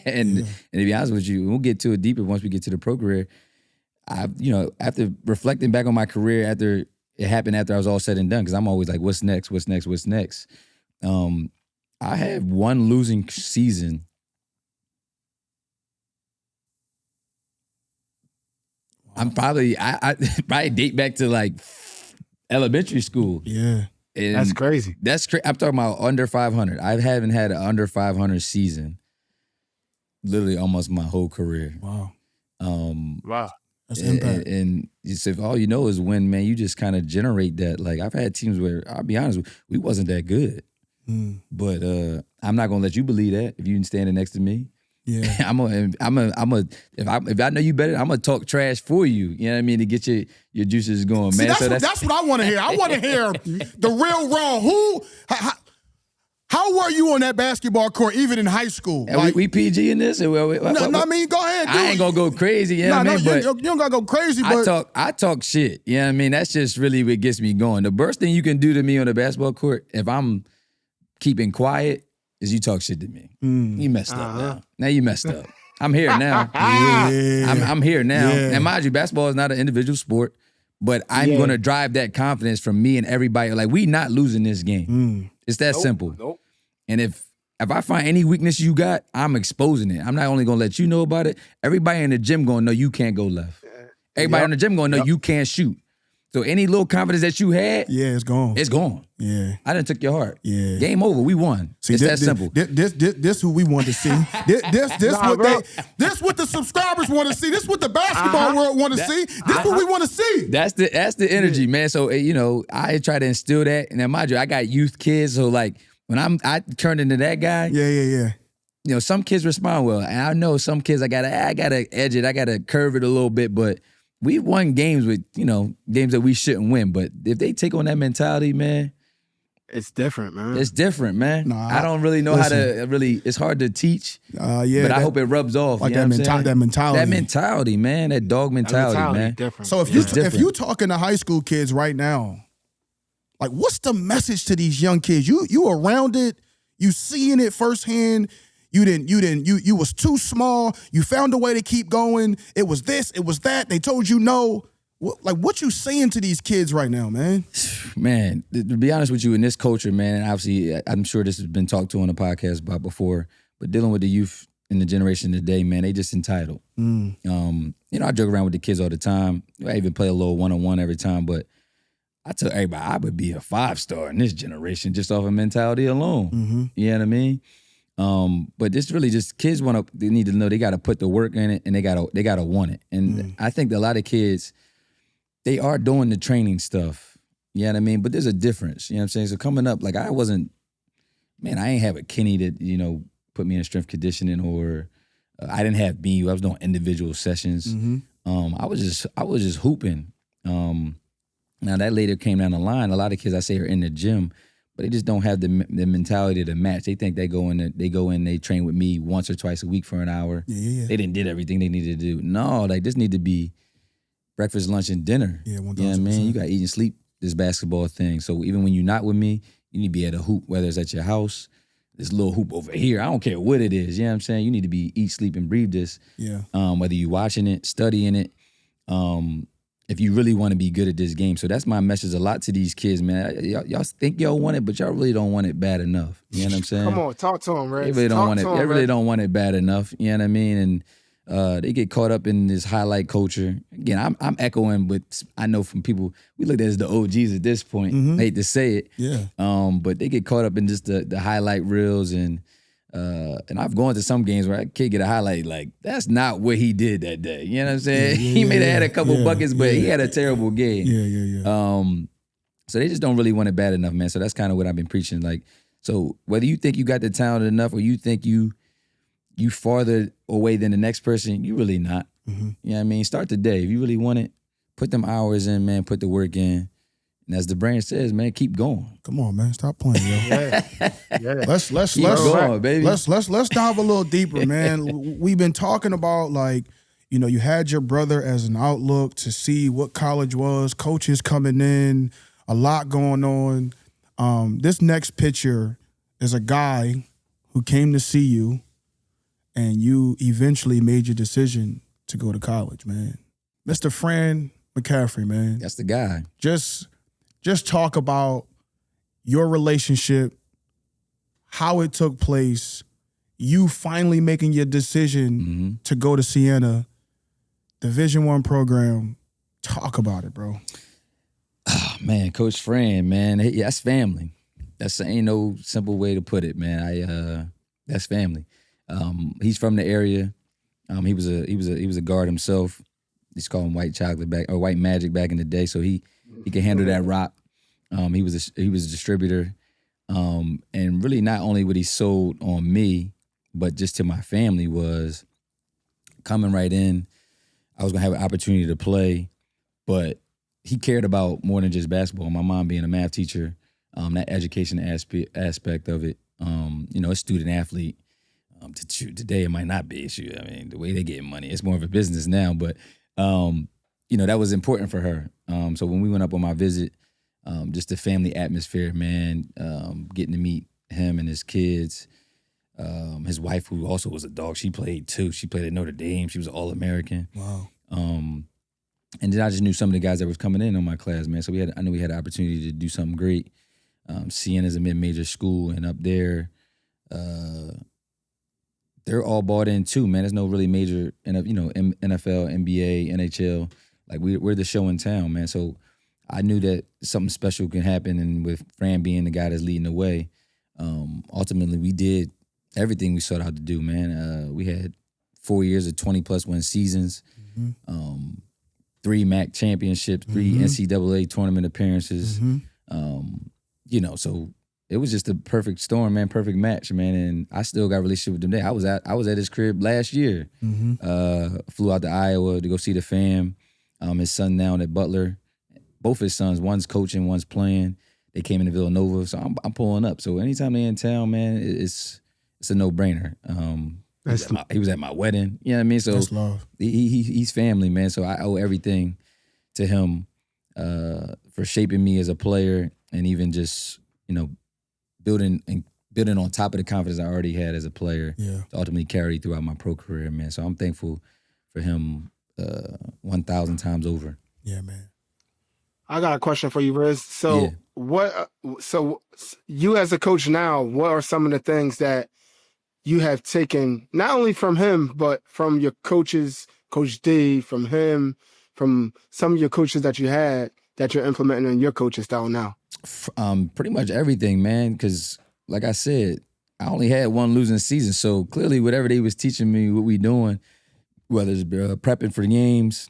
Speaker 5: And to be honest with you, we'll get to it deeper once we get to the pro career. After reflecting back on my career after it happened, after I was all said and done, because I'm always like, what's next? What's next? What's next? I had one losing season. I'm probably I probably date back to like elementary school.
Speaker 1: Yeah.
Speaker 5: And
Speaker 4: That's crazy.
Speaker 5: That's crazy. I'm talking about under 500. I haven't had an under 500 season literally almost my whole career.
Speaker 1: Wow.
Speaker 4: Wow.
Speaker 1: That's impact.
Speaker 5: And if all you know is win, man, you just kind of generate that. Like, I've had teams where, I'll be honest, we wasn't that good. But I'm not gonna let you believe that if you standing next to me.
Speaker 1: Yeah.
Speaker 5: If I know you better, I'm gonna talk trash for you. You know what I mean, to get your juices going,
Speaker 1: See,
Speaker 5: man.
Speaker 1: that's what I want to hear. I want to hear the real raw. How were you on that basketball court, even in high school?
Speaker 5: Like, we PG in this?
Speaker 1: I mean, go ahead.
Speaker 5: I ain't gonna go crazy. You know what I mean?
Speaker 1: But you don't gotta go crazy. But
Speaker 5: I talk shit. You know what I mean? That's just really what gets me going. The worst thing you can do to me on the basketball court, if I'm keeping quiet, is you talk shit to me. You messed up now. Now you messed up. I'm here now. I'm here now.
Speaker 1: Yeah.
Speaker 5: And mind you, basketball is not an individual sport, but I'm gonna drive that confidence from me and everybody. Like, we not losing this game. It's that simple.
Speaker 4: Nope.
Speaker 5: And if I find any weakness you got, I'm exposing it. I'm not only gonna let you know about it. Everybody in the gym gonna know you can't go left. Everybody in the gym gonna know you can't shoot. So any little confidence that you had,
Speaker 1: it's gone.
Speaker 5: it's gone.
Speaker 1: Yeah.
Speaker 5: I done took your heart.
Speaker 1: Yeah.
Speaker 5: Game over. We won.
Speaker 1: See,
Speaker 5: it's that simple.
Speaker 1: This who we want to see. This what the subscribers want to see. This what the basketball world want to see. This what we want to see.
Speaker 5: That's the energy, man. So I try to instill that. And then mind you, I got youth kids. So like when I turned into that guy,
Speaker 1: Yeah.
Speaker 5: some kids respond well, and I know some kids I gotta edge it. I gotta curve it a little bit, but. We won games with, games that we shouldn't win. But if they take on that mentality, man.
Speaker 4: It's different, man.
Speaker 5: It's different, man.
Speaker 1: Nah,
Speaker 5: I don't really know how to it's hard to teach.
Speaker 1: But
Speaker 5: I hope it rubs off.
Speaker 1: Like
Speaker 5: you know
Speaker 1: that mentality.
Speaker 5: That mentality, man. That dog mentality, man.
Speaker 4: Different.
Speaker 1: So if you talking to high school kids right now, like, what's the message to these young kids? You around it, you seeing it firsthand. You was too small. You found a way to keep going. It was this, it was that. They told you no. What you saying to these kids right now, man?
Speaker 5: Man, to be honest with you, in this culture, man, and obviously I'm sure this has been talked to on the podcast about before, but dealing with the youth in the generation today, man, they just entitled. I joke around with the kids all the time. I even play a little one-on-one every time, but I tell everybody I would be a 5-star in this generation just off of mentality alone. You know what I mean? But it's really just kids they need to know they got to put the work in it and they got to want it. And I think that a lot of kids, they are doing the training stuff. You know what I mean? But there's a difference. You know what I'm saying? So coming up, I ain't have a Kenny that, put me in strength conditioning or I didn't have BU. I was doing individual sessions. I was just hooping. Now that later came down the line. A lot of kids I say are in the gym, but they just don't have the mentality to match. They think they go in, they train with me once or twice a week for an hour.
Speaker 1: Yeah.
Speaker 5: They did everything they needed to do. No, this need to be breakfast, lunch, and dinner.
Speaker 1: Yeah, 1000%.
Speaker 5: You know what I mean? You got to eat and sleep this basketball thing. So even when you're not with me, you need to be at a hoop, whether it's at your house, this little hoop over here. I don't care what it is. You know what I'm saying? You need to be eat, sleep, and breathe this.
Speaker 1: Yeah.
Speaker 5: Whether you watching it, studying it, if you really want to be good at this game. So that's my message a lot to these kids, man. Y'all think y'all want it, but y'all really don't want it bad enough. You know what I'm saying?
Speaker 4: Come on, talk to them, Reg.
Speaker 5: They really don't want it. They really don't want it bad enough. You know what I mean? And they get caught up in this highlight culture. Again, I'm echoing, but I know from people we looked at as the OGs at this point. I hate to say it.
Speaker 1: Yeah.
Speaker 5: But they get caught up in just the highlight reels and I've gone to some games where a kid get a highlight like that's not what he did that day. You know what I'm saying? He may have had a couple buckets, but he had a terrible game.
Speaker 1: Yeah.
Speaker 5: So they just don't really want it bad enough, man. So that's kind of what I've been preaching. So whether you think you got the talent enough or you think you farther away than the next person, you really not. You know what I mean? Start today. If you really want it, put them hours in, man. Put the work in. And as the brand says, man, keep going.
Speaker 1: Come on, man. Stop playing, yo.
Speaker 4: Yeah.
Speaker 1: Let's
Speaker 5: going, baby.
Speaker 1: Let's dive a little deeper, man. We've been talking about you had your brother as an outlook to see what college was, coaches coming in, a lot going on. This next picture is a guy who came to see you and you eventually made your decision to go to college, man. Mr. Fran McCaffrey, man.
Speaker 5: That's the guy.
Speaker 1: Just talk about your relationship, how it took place, you finally making your decision to go to Siena, Division I program. Talk about it, bro.
Speaker 5: Oh, man, Coach Fran, man, that's family. Ain't no simple way to put it, man. That's family. He's from the area. He was a guard himself. They used to call him White Magic back in the day. So he can handle that rock. He was a distributor, and really not only what he sold on me, but just to my family was coming right in. I was gonna have an opportunity to play, but he cared about more than just basketball. My mom being a math teacher, that education aspect of it. A student athlete. Today it might not be. I mean, the way they get money, it's more of a business now, but. That was important for her. So when we went up on my visit, just the family atmosphere, man, getting to meet him and his kids, his wife, who also was a dog, she played too. She played at Notre Dame. She was an All-American.
Speaker 1: Wow.
Speaker 5: And then I just knew some of the guys that was coming in on my class, man. So I knew we had an opportunity to do something great. Siena is a mid-major school, and up there, they're all bought in too, man. There's no really major, NFL, NBA, NHL. We're the show in town, man. So I knew that something special can happen, and with Fran being the guy that's leading the way, ultimately we did everything we sought out to do, man. We had 4 years of 20+ win seasons, 3 MAC championships, 3 NCAA tournament appearances. So it was just a perfect storm, man, perfect match, man. And I still got a relationship with them there. I was at his crib last year. Flew out to Iowa to go see the fam. His son now at Butler. Both his sons, one's coaching, one's playing. They came into Villanova, so I'm pulling up. So anytime they in town, man, it's a no-brainer. He was at my wedding. You know what I mean? So
Speaker 1: that's love.
Speaker 5: He's family, man. So I owe everything to him for shaping me as a player and even just, building and building on top of the confidence I already had as a player
Speaker 1: Yeah.
Speaker 5: to ultimately carry throughout my pro career, man. So I'm thankful for him 1,000 times over.
Speaker 1: Yeah, man.
Speaker 4: I got a question for you, Riz. So
Speaker 5: Yeah.
Speaker 4: So you as a coach now, what are some of the things that you have taken not only from him, but from your coaches, Coach D, from him, from some of your coaches that you had that you're implementing in your coaching style now?
Speaker 5: Pretty much everything, man, because like I said, I only had one losing season. So clearly whatever they was teaching me, what we doing, whether it's prepping for the games,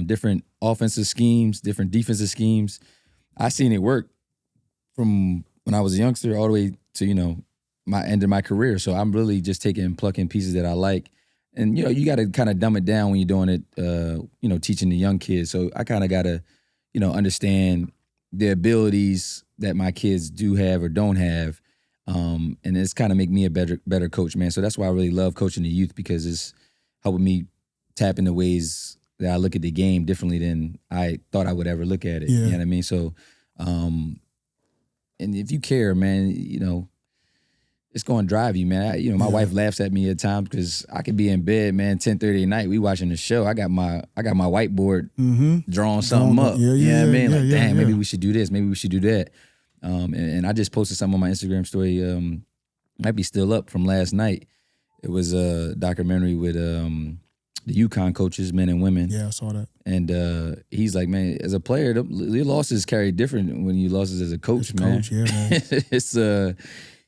Speaker 5: different offensive schemes, different defensive schemes, I seen it work from when I was a youngster all the way to, my end of my career. So I'm really just plucking pieces that I like. And, you got to kind of dumb it down when you're doing it, teaching the young kids. So I kind of got to, understand the abilities that my kids do have or don't have. And it's kind of make me a better coach, man. So that's why I really love coaching the youth, because it's helping me tap into ways that I look at the game differently than I thought I would ever look at it.
Speaker 1: Yeah.
Speaker 5: You know what I mean? So, and if you care, man, it's going to drive you, man. My wife laughs at me at times because I could be in bed, man, 10:30 at night. We watching the show. I got my whiteboard drawing something up.
Speaker 1: Yeah,
Speaker 5: you know what I mean?
Speaker 1: yeah,
Speaker 5: Like, maybe we should do this. Maybe we should do that. And I just posted something on my Instagram story. Might be still up from last night. It was a documentary with the UConn coaches, men and women.
Speaker 1: Yeah, I saw that.
Speaker 5: And he's like, man, as a player, your losses carry different when you losses as a coach, man.
Speaker 1: Coach, yeah, man.
Speaker 5: It's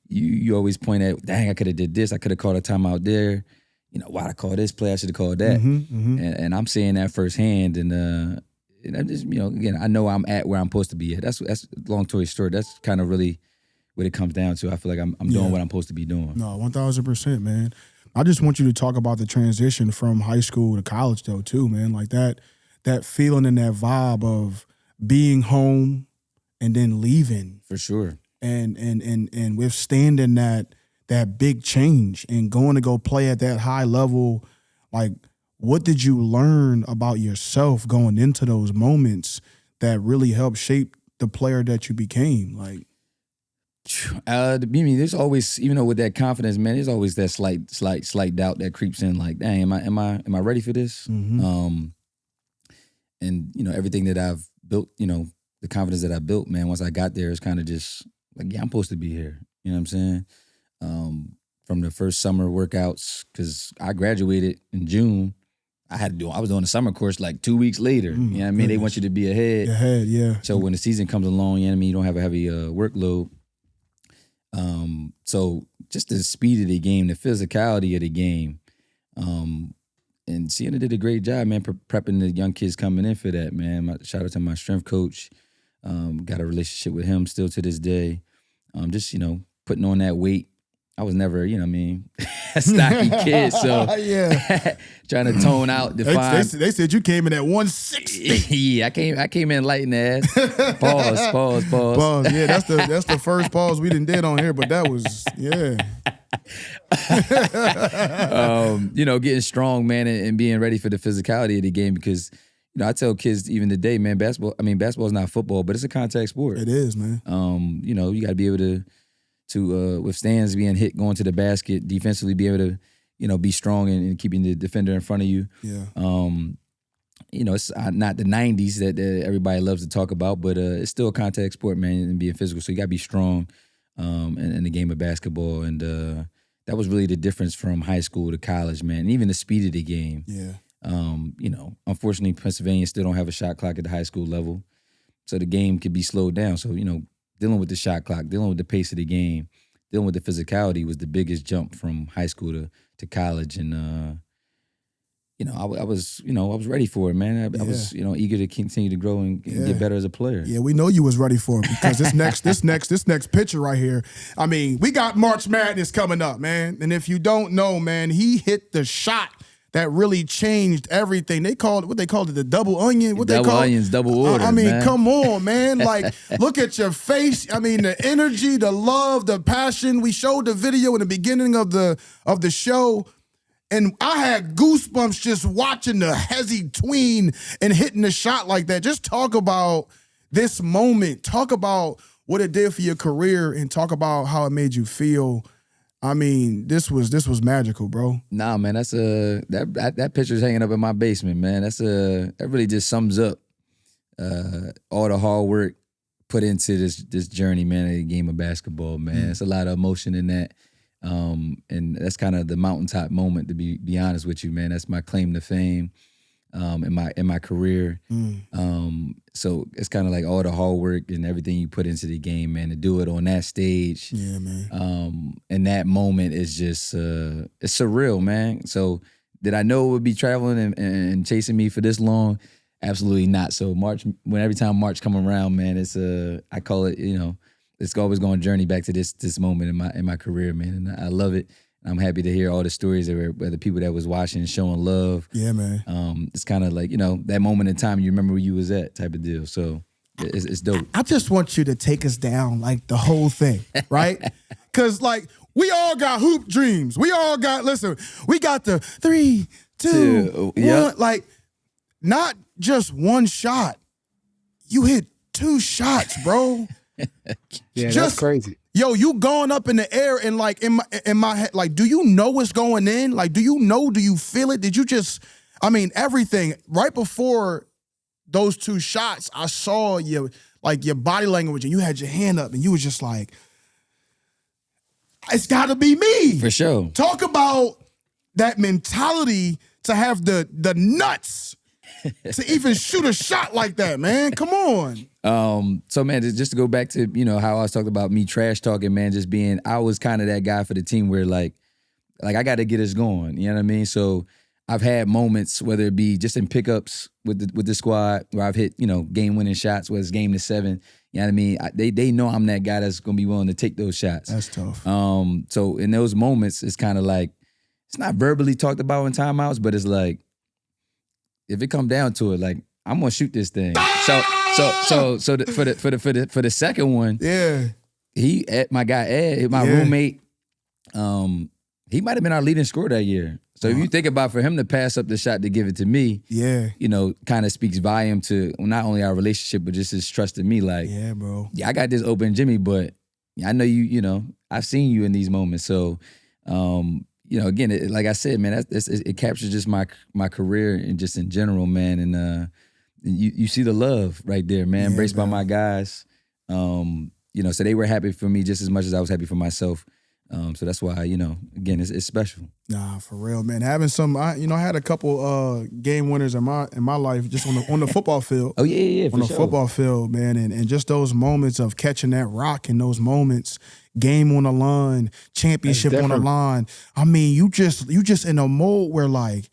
Speaker 5: you always point at, dang, I could have did this. I could have called a timeout there. Why'd I call this play? I should have called that. And I'm saying that firsthand. And I just, again, I know I'm at where I'm supposed to be at. That's long story short. That's kind of really what it comes down to. I feel like I'm doing what I'm supposed to be doing.
Speaker 1: No, 1,000%, man. I just want you to talk about the transition from high school to college, though, too, man. Like that feeling and that vibe of being home and then leaving.
Speaker 5: For sure.
Speaker 1: And withstanding that big change and going to go play at that high level. Like, what did you learn about yourself going into those moments that really helped shape the player that you became? Like,
Speaker 5: there's always, even though with that confidence, man, there's always that slight doubt that creeps in. Like, dang, am I ready for this? And everything that I've built, the confidence that I built, man, once I got there, is kind of just like, yeah, I'm supposed to be here. You know what I'm saying? From the first summer workouts, because I graduated in June. I was doing a summer course like 2 weeks later. You know what I mean? They want you to be ahead.
Speaker 1: Ahead, yeah.
Speaker 5: So when the season comes along, you know what I mean, you don't have a heavy workload. So just the speed of the game, the physicality of the game, and Siena did a great job, man, prepping the young kids coming in for that, man. Shout out to my strength coach. Got a relationship with him still to this day. Just, putting on that weight. I was never, a stocky kid, so trying to tone out, define.
Speaker 1: They said you came in at 160.
Speaker 5: Yeah, I came in light and ass. Pause.
Speaker 1: Yeah, that's the first pause we did on here, but that was
Speaker 5: getting strong, man, and being ready for the physicality of the game, because I tell kids even today, man, basketball is not football, but it's a contact sport.
Speaker 1: It is, man.
Speaker 5: You got to be able to withstand being hit, going to the basket, defensively be able to, be strong and keeping the defender in front of you.
Speaker 1: Yeah.
Speaker 5: It's not the 90s that everybody loves to talk about, but it's still a contact sport, man, and being physical. So you got to be strong in the game of basketball. And that was really the difference from high school to college, man, and even the speed of the game.
Speaker 1: Yeah.
Speaker 5: Unfortunately, Pennsylvania still don't have a shot clock at the high school level. So the game could be slowed down. So, dealing with the shot clock, dealing with the pace of the game, dealing with the physicality was the biggest jump from high school to college. And, I was ready for it, man. I was, eager to continue to grow and get better as a player.
Speaker 1: Yeah, we know you was ready for it, because this next picture right here, I mean, we got March Madness coming up, man. And if you don't know, man, he hit the shot that really changed everything. They called it the double onion.
Speaker 5: Double onions, double order.
Speaker 1: I mean,
Speaker 5: man.
Speaker 1: Come on, man. Like, look at your face. I mean, the energy, the love, the passion. We showed the video in the beginning of the show, and I had goosebumps just watching the hezzy tween and hitting the shot like that. Just talk about this moment. Talk about what it did for your career and talk about how it made you feel. I mean, this was magical, bro.
Speaker 5: Nah, man, that's that picture's hanging up in my basement, man. That really just sums up all the hard work put into this journey, man, of the game of basketball, man. It's a lot of emotion in that. And that's kind of the mountaintop moment, to be honest with you, man. That's my claim to fame in my career. So it's kind of like all the hard work and everything you put into the game, man, to do it on that stage.
Speaker 1: Yeah, man.
Speaker 5: And that moment is just it's surreal, man. So did I know it would be traveling and chasing me for this long? Absolutely not. So every time March come around, man, it's I call it, it's always going to journey back to this moment in my career, man, and I love it. I'm happy to hear all the stories of the people that was watching and showing love.
Speaker 1: Yeah, man.
Speaker 5: It's kind of like, that moment in time you remember where you was at type of deal. So it's dope.
Speaker 1: I just want you to take us down like the whole thing, right? Because like we all got hoop dreams. We all got, we got the 3, 2, 1.
Speaker 5: Yep.
Speaker 1: Like not just one shot. You hit 2 shots, bro.
Speaker 4: Yeah, that's crazy.
Speaker 1: Yo, you going up in the air and like in my head, like, do you know what's going in? Like, do you feel it? Did you just, everything right before those 2 shots, I saw your body language and you had your hand up and you was just like, it's gotta be me.
Speaker 5: For sure.
Speaker 1: Talk about that mentality to have the nuts to even shoot a shot like that, man. Come on.
Speaker 5: So man, just to go back to, how I was talking about me trash talking, man, just being, I was kind of that guy for the team where like I got to get us going. You know what I mean? So I've had moments, whether it be just in pickups with the squad, where I've hit, game winning shots, whether it's game to 7. You know what I mean? They know I'm that guy that's gonna be willing to take those shots.
Speaker 1: That's tough.
Speaker 5: So in those moments, it's kind of like, it's not verbally talked about in timeouts, but it's like, if it come down to it, like, I'm gonna shoot this thing. So for the second one,
Speaker 1: yeah,
Speaker 5: my guy Ed, my roommate, he might have been our leading scorer that year. So if you think about, for him to pass up the shot to give it to me,
Speaker 1: yeah,
Speaker 5: kind of speaks volume to not only our relationship, but just his trust in me. Like,
Speaker 1: yeah, bro,
Speaker 5: yeah, I got this open Jimmy, but I know I've seen you in these moments. So, again, like I said, man, it captures just my career and just in general, man. And you see the love right there, man, embraced by my guys. So they were happy for me just as much as I was happy for myself. So that's why, again, it's special.
Speaker 1: Nah, for real, man. Having some, I had a couple game winners in my life just on the football field.
Speaker 5: Oh yeah,
Speaker 1: on the football field, man, and just those moments of catching that rock in those moments, game on the line, championship on the line. You just in a mode where like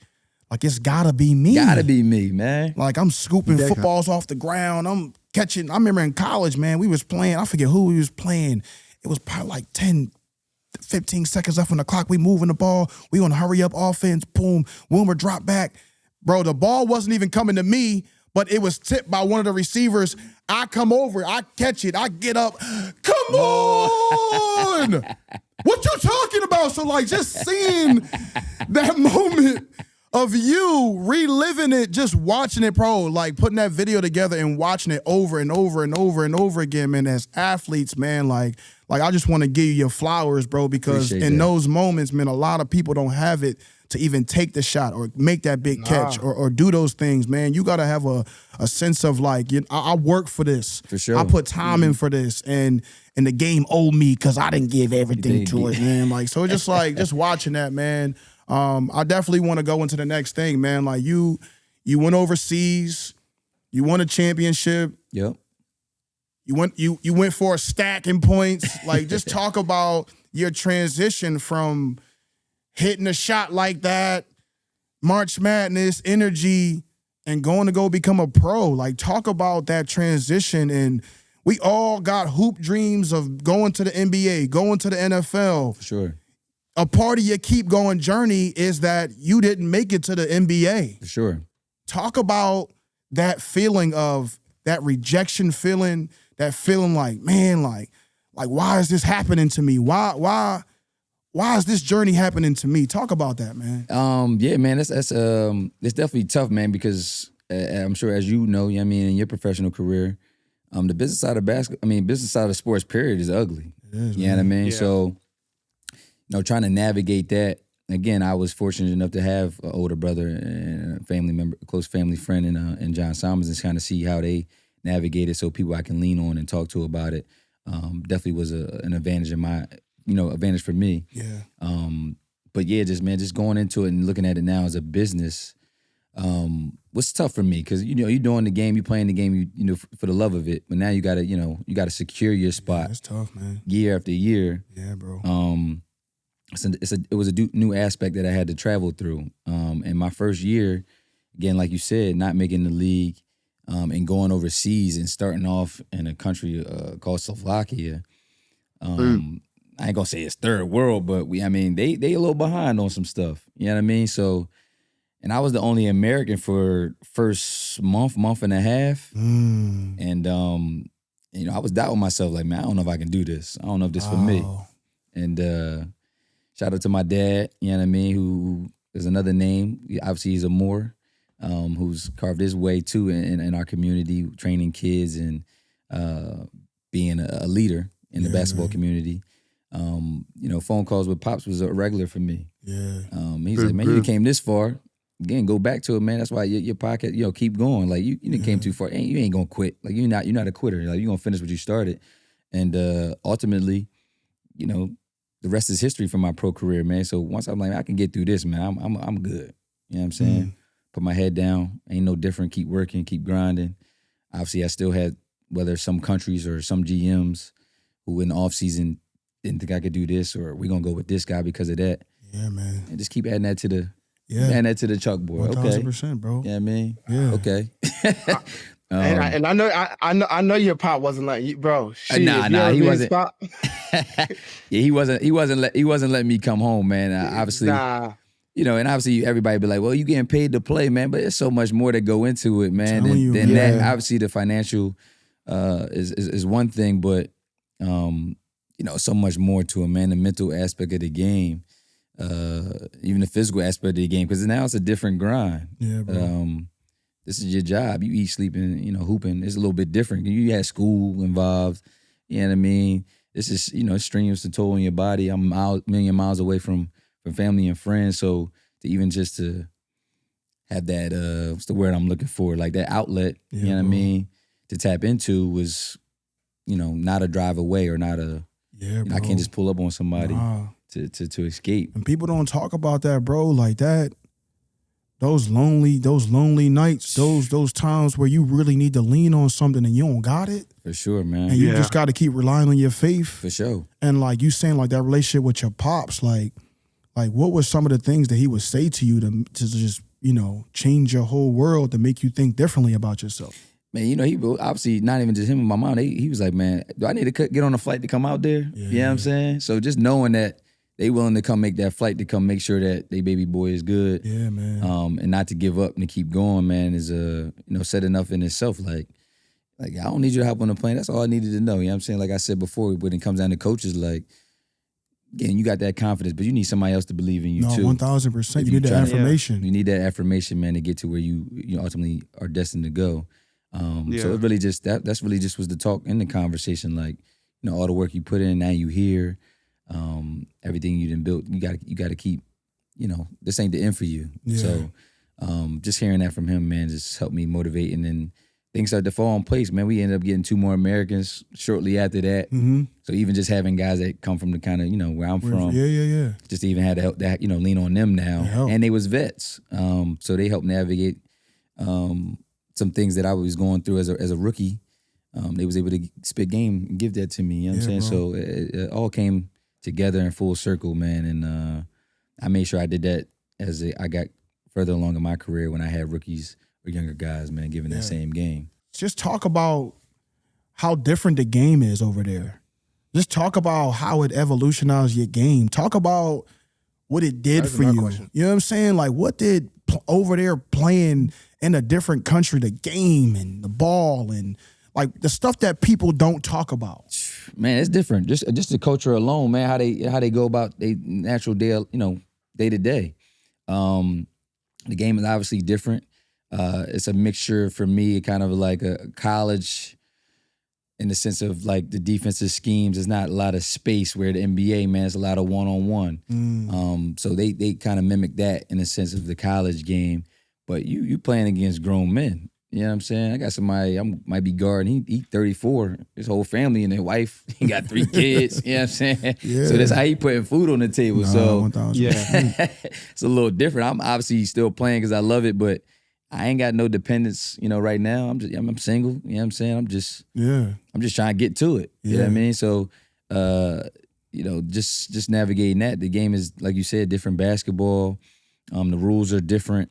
Speaker 1: it's gotta be me.
Speaker 5: Gotta be me, man.
Speaker 1: Like I'm scooping footballs off the ground. I'm catching. I remember in college, man, we was playing. I forget who we was playing. It was probably like 10, 15 seconds left on the clock. We moving the ball. We on hurry up offense. Boom. Wilmer drop back. Bro, the ball wasn't even coming to me, but it was tipped by one of the receivers. I come over. I catch it. I get up. Come on. What you talking about? So like just seeing that moment of you reliving it, just watching it, bro, like putting that video together and watching it over and over and over and over again, man, as athletes, man, like I just want to give you your flowers, bro, because
Speaker 5: Appreciate
Speaker 1: in
Speaker 5: that.
Speaker 1: those moments, man, a lot of people don't have it to even take the shot or make that big catch or do those things, man. You got to have a sense of like, I work for this.
Speaker 5: For sure.
Speaker 1: I put time in for this, and the game owed me because I didn't give everything to it, man. Like, so it's just like, just watching that, man. I definitely want to go into the next thing, man. Like you went overseas, you won a championship.
Speaker 5: Yep.
Speaker 1: You went for a stack in points. Like just talk about your transition from hitting a shot like that, March Madness, energy, and going to go become a pro. Like talk about that transition. And we all got hoop dreams of going to the NBA, going to the NFL.
Speaker 5: For sure.
Speaker 1: A part of your keep going journey is that you didn't make it to the NBA.
Speaker 5: For sure.
Speaker 1: Talk about that feeling of that rejection feeling, that feeling like, man, like why is this happening to me? Why is this journey happening to me? Talk about that, man.
Speaker 5: Yeah, man, it's definitely tough, man, because I'm sure, as you know, I mean, in your professional career, The business side of business side of sports period is ugly.
Speaker 1: It is,
Speaker 5: You know what I mean?
Speaker 4: Yeah.
Speaker 5: So, trying to navigate that. Again, I was fortunate enough to have an older brother and a family member, a close family friend in John Simons, and kind of see how they navigated, so people I can lean on and talk to about it. Definitely was an advantage advantage for me.
Speaker 1: Yeah.
Speaker 5: But yeah, just going into it and looking at it now as a business, what's tough for me, because you're doing the game, you're playing the game, for the love of it. But now you gotta secure your spot
Speaker 1: It's tough, man.
Speaker 5: year after year.
Speaker 1: Yeah, bro.
Speaker 5: It was a new aspect that I had to travel through. And my first year, again, like you said, not making the league, and going overseas and starting off in a country called Slovakia. I ain't gonna say it's third world, but they a little behind on some stuff. You know what I mean? So, and I was the only American for first month and a half. And I was doubting myself, like, man, I don't know if I can do this. I don't know if this for me. And shout out to my dad, you know what I mean, who is another name. Obviously, he's a Moore, who's carved his way too in our community, training kids and being a leader in the basketball community. Phone calls with Pops was a regular for me.
Speaker 1: Yeah.
Speaker 5: He's like, man, you came this far. Again, go back to it, man. That's why your pocket, keep going. Like you didn't came too far. You ain't gonna quit. Like you're not a quitter. Like you're gonna finish what you started. And ultimately, the rest is history for my pro career, man. So once I'm like, I can get through this, man, I'm good. You know what I'm saying? Put my head down. Ain't no different. Keep working, keep grinding. Obviously, I still had, whether some countries or some GMs who in the offseason didn't think I could do this, or we're gonna go with this guy because of that.
Speaker 1: Yeah, man.
Speaker 5: And just keep adding that to the chalkboard.
Speaker 1: 1000%, bro.
Speaker 5: You know what I mean?
Speaker 1: Yeah.
Speaker 5: Okay.
Speaker 4: And I know your pop wasn't like you, bro. Shit,
Speaker 5: nah, he wasn't.
Speaker 4: Spot,
Speaker 5: Yeah, he wasn't letting me come home, man. Obviously,
Speaker 4: nah.
Speaker 5: and obviously everybody be like, well, you getting paid to play, man, but there's so much more that go into it, man.
Speaker 1: Telling you,
Speaker 5: Than
Speaker 1: man.
Speaker 5: that. Obviously, the financial is one thing, but so much more to it, man. The mental aspect of the game, even the physical aspect of the game, because now it's a different grind.
Speaker 1: Yeah, bro.
Speaker 5: This is your job. You eat, sleeping, hooping. It's a little bit different. You had school involved. You know what I mean? This is, it streams the toll on your body. I'm million miles away from family and friends. So to even just to have that, what's the word I'm looking for? Like that outlet, you know what I mean? To tap into was, not a drive away or not a,
Speaker 1: Yeah, bro.
Speaker 5: I can't just pull up on somebody
Speaker 1: Nah.
Speaker 5: to escape.
Speaker 1: And people don't talk about that, bro. Like that. Those lonely nights, those times where you really need to lean on something and you don't got it.
Speaker 5: For sure, man.
Speaker 1: And you just got to keep relying on your faith.
Speaker 5: For sure.
Speaker 1: And like you saying, like that relationship with your pops, like what were some of the things that he would say to you to just, change your whole world, to make you think differently about yourself?
Speaker 5: Man, he obviously, not even just him and my mom, he was like, man, do I need to get on a flight to come out there?
Speaker 1: Yeah.
Speaker 5: You know what I'm saying? So just knowing that they willing to come make that flight to come make sure that they baby boy is good.
Speaker 1: Yeah, man.
Speaker 5: And not to give up and to keep going, man, is said enough in itself. Like I don't need you to hop on the plane. That's all I needed to know. You know what I'm saying? Like I said before, when it comes down to coaches, like, again, you got that confidence, but you need somebody else to believe in you too.
Speaker 1: 1000%.
Speaker 5: If
Speaker 1: You need that
Speaker 5: tryna-
Speaker 1: affirmation.
Speaker 5: You need that affirmation, man, to get to where you ultimately are destined to go. So it really just that's really just was the talk in the conversation. Like, all the work you put in, now you here. Everything you done built, you got to keep. This ain't the end for you.
Speaker 1: Yeah.
Speaker 5: So, just hearing that from him, man, just helped me motivate, and then things started to fall in place. Man, we ended up getting 2 more Americans shortly after that.
Speaker 1: Mm-hmm.
Speaker 5: So even just having guys that come from the kind of where I'm from,
Speaker 1: Yeah.
Speaker 5: just even had to help that lean on them now,
Speaker 1: help.
Speaker 5: and they was vets, so they helped navigate some things that I was going through as a rookie. They was able to spit game and give that to me. You know what I'm saying?
Speaker 1: bro.
Speaker 5: So it all came together in full circle, man, and I made sure I did that as I got further along in my career when I had rookies or younger guys, man, giving that same game.
Speaker 1: Just talk about how different the game is over there. Just talk about how it evolutionized your game. Talk about what it did
Speaker 4: That's
Speaker 1: for
Speaker 4: my
Speaker 1: you.
Speaker 4: question.
Speaker 1: You know what I'm saying? Like, what did over there playing in a different country, the game and the ball and like the stuff that people don't talk about?
Speaker 5: Man, it's different. Just the culture alone, man. How they go about their natural day, day to day. The game is obviously different. It's a mixture for me, kind of like a college in the sense of like the defensive schemes, there's not a lot of space where the NBA, man, it's a lot of one-on-one. So they kind of mimic that in the sense of the college game. But you playing against grown men. You know what I'm saying? I got somebody, I might be guarding, he 34, his whole family and their wife, he got 3 kids, you know what I'm saying?
Speaker 1: Yeah.
Speaker 5: So that's how he putting food on the table.
Speaker 1: Nah,
Speaker 5: So
Speaker 1: 1000%.
Speaker 5: it's a little different. I'm obviously still playing because I love it, but I ain't got no dependence, right now. I'm single, you know what I'm saying? I'm just trying to get to it. You know what I mean? So, just navigating that. The game is, like you said, different basketball. The rules are different.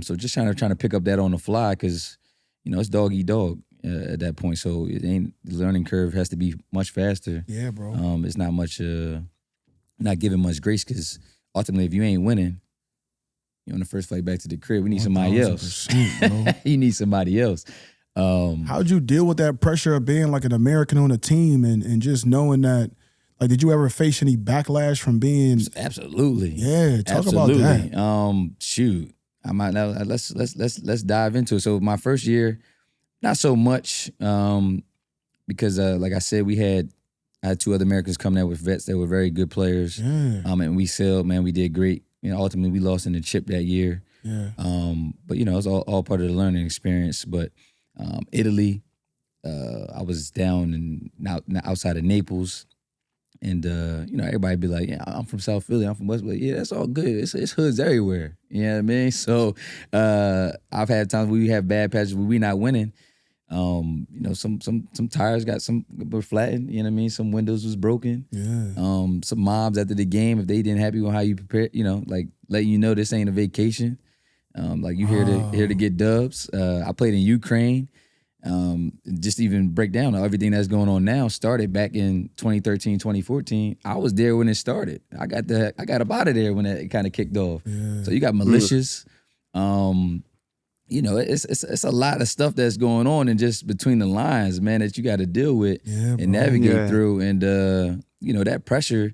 Speaker 5: So just trying to pick up that on the fly because, it's dog eat dog at that point. So the learning curve has to be much faster.
Speaker 1: Yeah, bro.
Speaker 5: It's not much, not giving much grace because ultimately if you ain't winning, on the first flight back to the crib, we need somebody else.
Speaker 1: Bro.
Speaker 5: You need somebody else.
Speaker 1: How'd you deal with that pressure of being like an American on a team and just knowing that, like, did you ever face any backlash from being?
Speaker 5: Absolutely.
Speaker 1: Yeah, talk about that.
Speaker 5: Shoot. I might now let's dive into it. So my first year, not so much, because like I said, I had 2 other Americans coming there with vets that were very good players.
Speaker 1: Yeah.
Speaker 5: And we sailed, man, we did great. Ultimately we lost in the chip that year.
Speaker 1: Yeah.
Speaker 5: But it's all part of the learning experience. But Italy, I was down and outside of Naples. And, everybody be like, yeah, I'm from South Philly, I'm from West Philly. Yeah, that's all good. It's hoods everywhere. You know what I mean? So I've had times where we have bad patches where we not winning. Some tires were flattened, you know what I mean? Some windows was broken.
Speaker 1: Yeah.
Speaker 5: Some mobs after the game, if they didn't happy with how you prepared, like letting you know this ain't a vacation. Like you here to get dubs. I played in Ukraine. Just even break down everything that's going on now started back in 2013, 2014. I was there when it started. I got up out of there when it kind of kicked off.
Speaker 1: Yeah.
Speaker 5: So you got militias. It's a lot of stuff that's going on and just between the lines, man, that you got to deal with and navigate through. And that pressure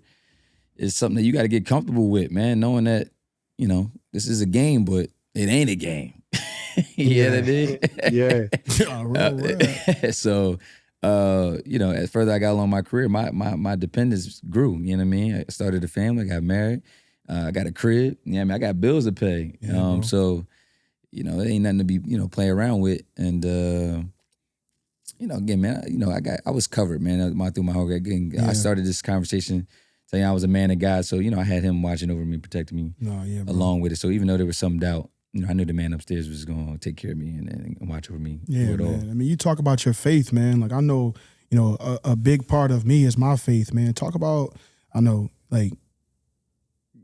Speaker 5: is something that you got to get comfortable with, man, knowing that, this is a game, but it ain't a game. You know what I mean?
Speaker 3: Yeah.
Speaker 5: So, as further I got along my career, my dependence grew. You know what I mean? I started a family, I got married, I got a crib. You know what I mean? I got bills to pay. So, it ain't nothing to be, play around with. And, again, man, I was covered, man, through my whole again. I started this conversation saying I was a man of God. So, I had him watching over me, protecting me along with it. So even though there was some doubt, I knew the man upstairs was going to take care of me and watch over me.
Speaker 1: Yeah,
Speaker 5: through it all.
Speaker 1: man. I mean, you talk about your faith, man. Like, I know, a big part of me is my faith, man. Talk about, I know, like,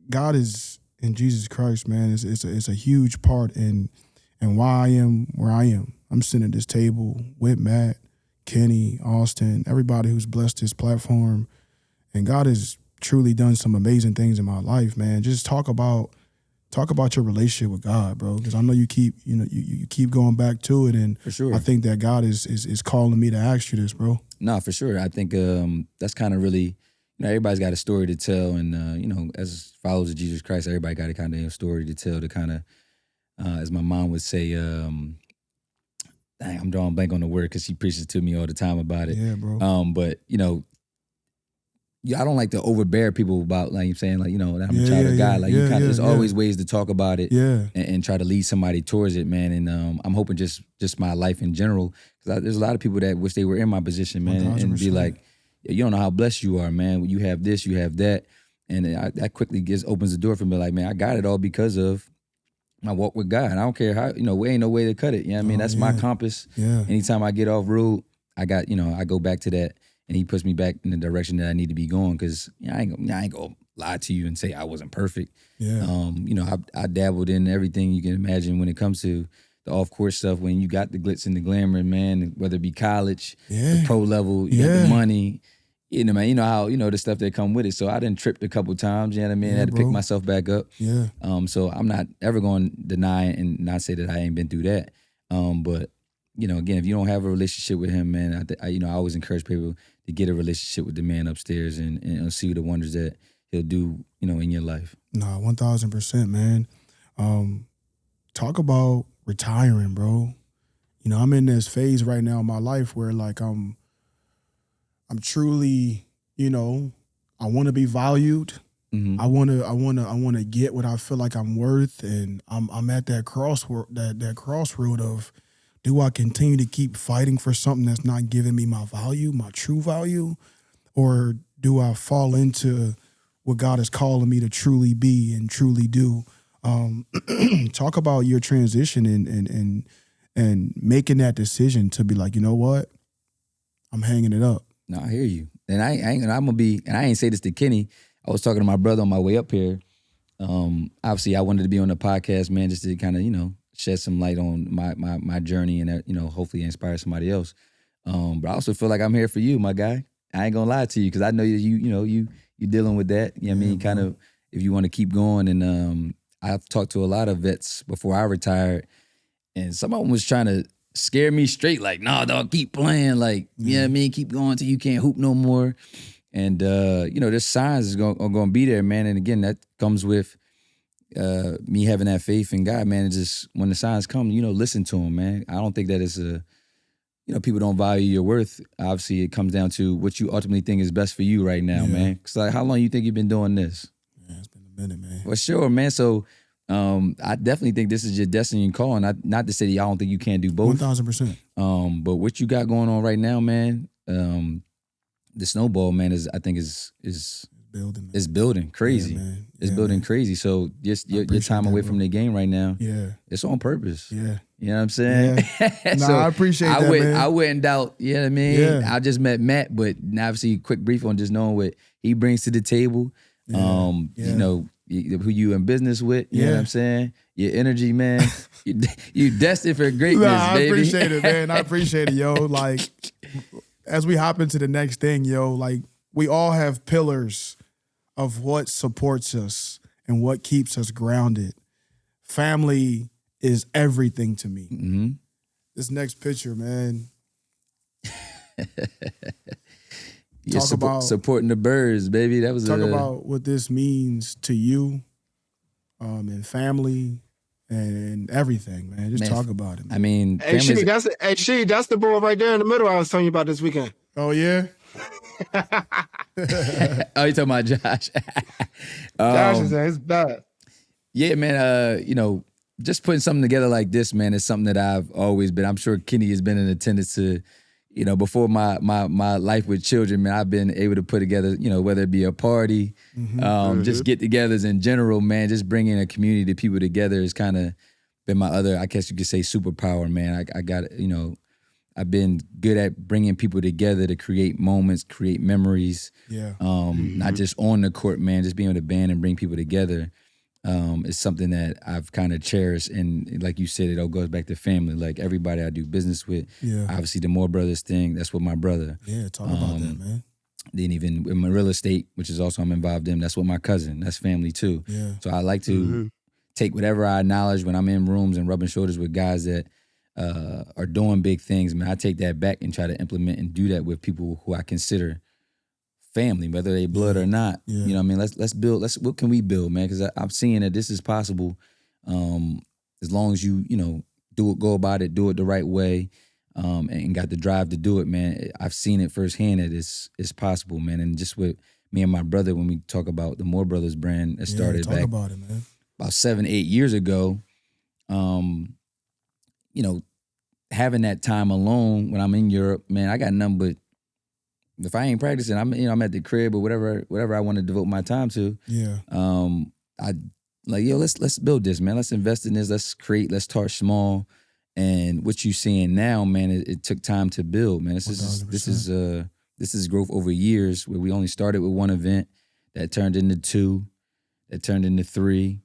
Speaker 1: God is in Jesus Christ, man. It's a huge part in why I am where I am. I'm sitting at this table with Matt, Kenny, Austin, everybody who's blessed this platform. And God has truly done some amazing things in my life, man. Just talk about your relationship with God, bro. Because I know you keep, you keep going back to it, and
Speaker 5: for sure,
Speaker 1: I think that God is calling me to ask you this, bro.
Speaker 5: No, for sure. I think that's kind of really, everybody's got a story to tell, and as followers of Jesus Christ, everybody got a kind of story to tell. To kind of, as my mom would say, dang, I'm drawing blank on the word because she preaches to me all the time about it.
Speaker 1: Yeah, bro.
Speaker 5: But I don't like to overbear people about, like you're saying, like, that I'm a child of God. Like, there's always ways to talk about it and try to lead somebody towards it, man. And I'm hoping just my life in general, because there's a lot of people that wish they were in my position, man, and be like, you don't know how blessed you are, man. You have this, you have that. And that quickly opens the door for me, like, man, I got it all because of my walk with God. And I don't care how, we ain't no way to cut it. You know what I mean? That's my compass.
Speaker 1: Yeah.
Speaker 5: Anytime I get off road, I go back to that. And he puts me back in the direction that I need to be going, because I ain't gonna lie to you and say I wasn't perfect.
Speaker 1: Yeah.
Speaker 5: I dabbled in everything you can imagine when it comes to the off-court stuff. When you got the glitz and the glamour, man, whether it be college, the pro level, you got the money, man. You know how the stuff that come with it. So I done tripped a couple times. You know what I mean? I had to pick myself back up.
Speaker 1: Yeah.
Speaker 5: So I'm not ever going to deny and not say that I ain't been through that. But again, if you don't have a relationship with him, man, I always encourage people to get a relationship with the man upstairs and see the wonders that he'll do, in your life.
Speaker 1: Nah, 1000%, man. Talk about retiring, bro. I'm in this phase right now in my life where, like, I'm I'm truly, I want to be valued. I want to get what I feel like I'm worth, and I'm at that crossroad of, do I continue to keep fighting for something that's not giving me my value, my true value, or do I fall into what God is calling me to truly be and truly do? Talk about your transition and making that decision to be like, you know what, I'm hanging it up.
Speaker 5: No, I hear you, and I ain't say this to Kenny. I was talking to my brother on my way up here. Obviously, I wanted to be on the podcast, man, just to kind of, shed some light on my journey and, hopefully inspire somebody else. But I also feel like I'm here for you, my guy. I ain't gonna lie to you because I know you dealing with that. You know what I mean? Kind of, if you want to keep going. And I've talked to a lot of vets before I retired, and some of them was trying to scare me straight, like, nah, dog, keep playing. Like, you know what I mean? Keep going till you can't hoop no more. And, there's signs is going to be there, man. And again, that comes with me having that faith in God, man. It's just when the signs come, listen to them, man. I don't think that it's people don't value your worth. Obviously, it comes down to what you ultimately think is best for you right now, man. Because like, how long you think you've been doing this?
Speaker 1: Yeah, it's been a minute, man.
Speaker 5: For sure, man. So I definitely think this is your destiny and call. And not to say that I don't think you can't do both.
Speaker 1: 1,000%.
Speaker 5: But what you got going on right now, man, the snowball, man, is
Speaker 1: building, man.
Speaker 5: It's building crazy.
Speaker 1: Yeah, man.
Speaker 5: It's building crazy. So just your time away from the game right now, it's on purpose.
Speaker 1: Yeah.
Speaker 5: You know what I'm saying?
Speaker 1: Yeah. No, I appreciate that, man.
Speaker 5: I wouldn't doubt, you know what I mean?
Speaker 1: Yeah.
Speaker 5: I just met Matt, but obviously quick brief on just knowing what he brings to the table. Who you in business with, you know what I'm saying? Your energy, man. you destined for greatness,
Speaker 1: I
Speaker 5: baby.
Speaker 1: appreciate it, man. I appreciate it, yo. Like, as we hop into the next thing, yo, like, we all have pillars of what supports us and what keeps us grounded. Family is everything to me.
Speaker 5: Mm-hmm.
Speaker 1: This next picture, man.
Speaker 5: You're supporting the birds, baby. That was
Speaker 1: talk about what this means to you, and family and everything, man. Just talk about it, man.
Speaker 5: I mean,
Speaker 4: that's the boy right there in the middle I was telling you about this weekend.
Speaker 1: Oh yeah.
Speaker 5: Oh, you talking about Josh?
Speaker 4: Josh is it's bad.
Speaker 5: Yeah, man. Just putting something together like this, man, is something that I've always been. I'm sure Kenny has been in attendance to, before my life with children, man. I've been able to put together, whether it be a party, just get-togethers in general, man. Just bringing a community of people together has kind of been my other, I guess you could say, superpower, man. I got, I've been good at bringing people together to create moments, create memories.
Speaker 1: Yeah.
Speaker 5: Not just on the court, man, just being able to band and bring people together is something that I've kind of cherished. And like you said, it all goes back to family. Like everybody I do business with, obviously the Moore brothers thing, that's with my brother.
Speaker 1: Yeah, talk about that, man.
Speaker 5: Then even in my real estate, which is also I'm involved in, that's with my cousin. That's family too.
Speaker 1: Yeah.
Speaker 5: So I like to take whatever I acknowledge when I'm in rooms and rubbing shoulders with guys that are doing big things, man. I take that back and try to implement and do that with people who I consider family, whether they blood or not.
Speaker 1: Yeah.
Speaker 5: You know what I mean? Let's build. What can we build, man? Because I'm seeing that this is possible, as long as you go about it, do it the right way, and got the drive to do it, man. I've seen it firsthand that it's possible, man. And just with me and my brother, when we talk about the Moore Brothers brand that started back
Speaker 1: about it, man.
Speaker 5: About 7-8 years ago, having that time alone when I'm in Europe, man, I got nothing but, if I ain't practicing, I'm at the crib or whatever I want to devote my time to.
Speaker 1: Yeah.
Speaker 5: I like, let's build this, man. Let's invest in this. Let's create. Let's start small. And what you seeing now, man, it took time to build, man. This is growth over years, where we only started with one event that turned into 2, that turned into 3.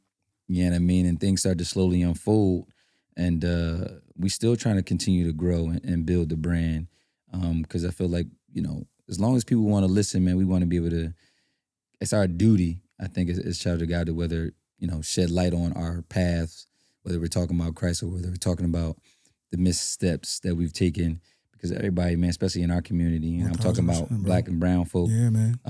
Speaker 5: You know what I mean? And things started to slowly unfold. And we still trying to continue to grow and build the brand. Because I feel like, as long as people want to listen, man, we want to be able to, it's our duty, I think, as child of God, to whether, shed light on our paths, whether we're talking about Christ or whether we're talking about the missteps that we've taken. Because everybody, man, especially in our community, I'm talking about black and brown folk.
Speaker 1: Yeah, man.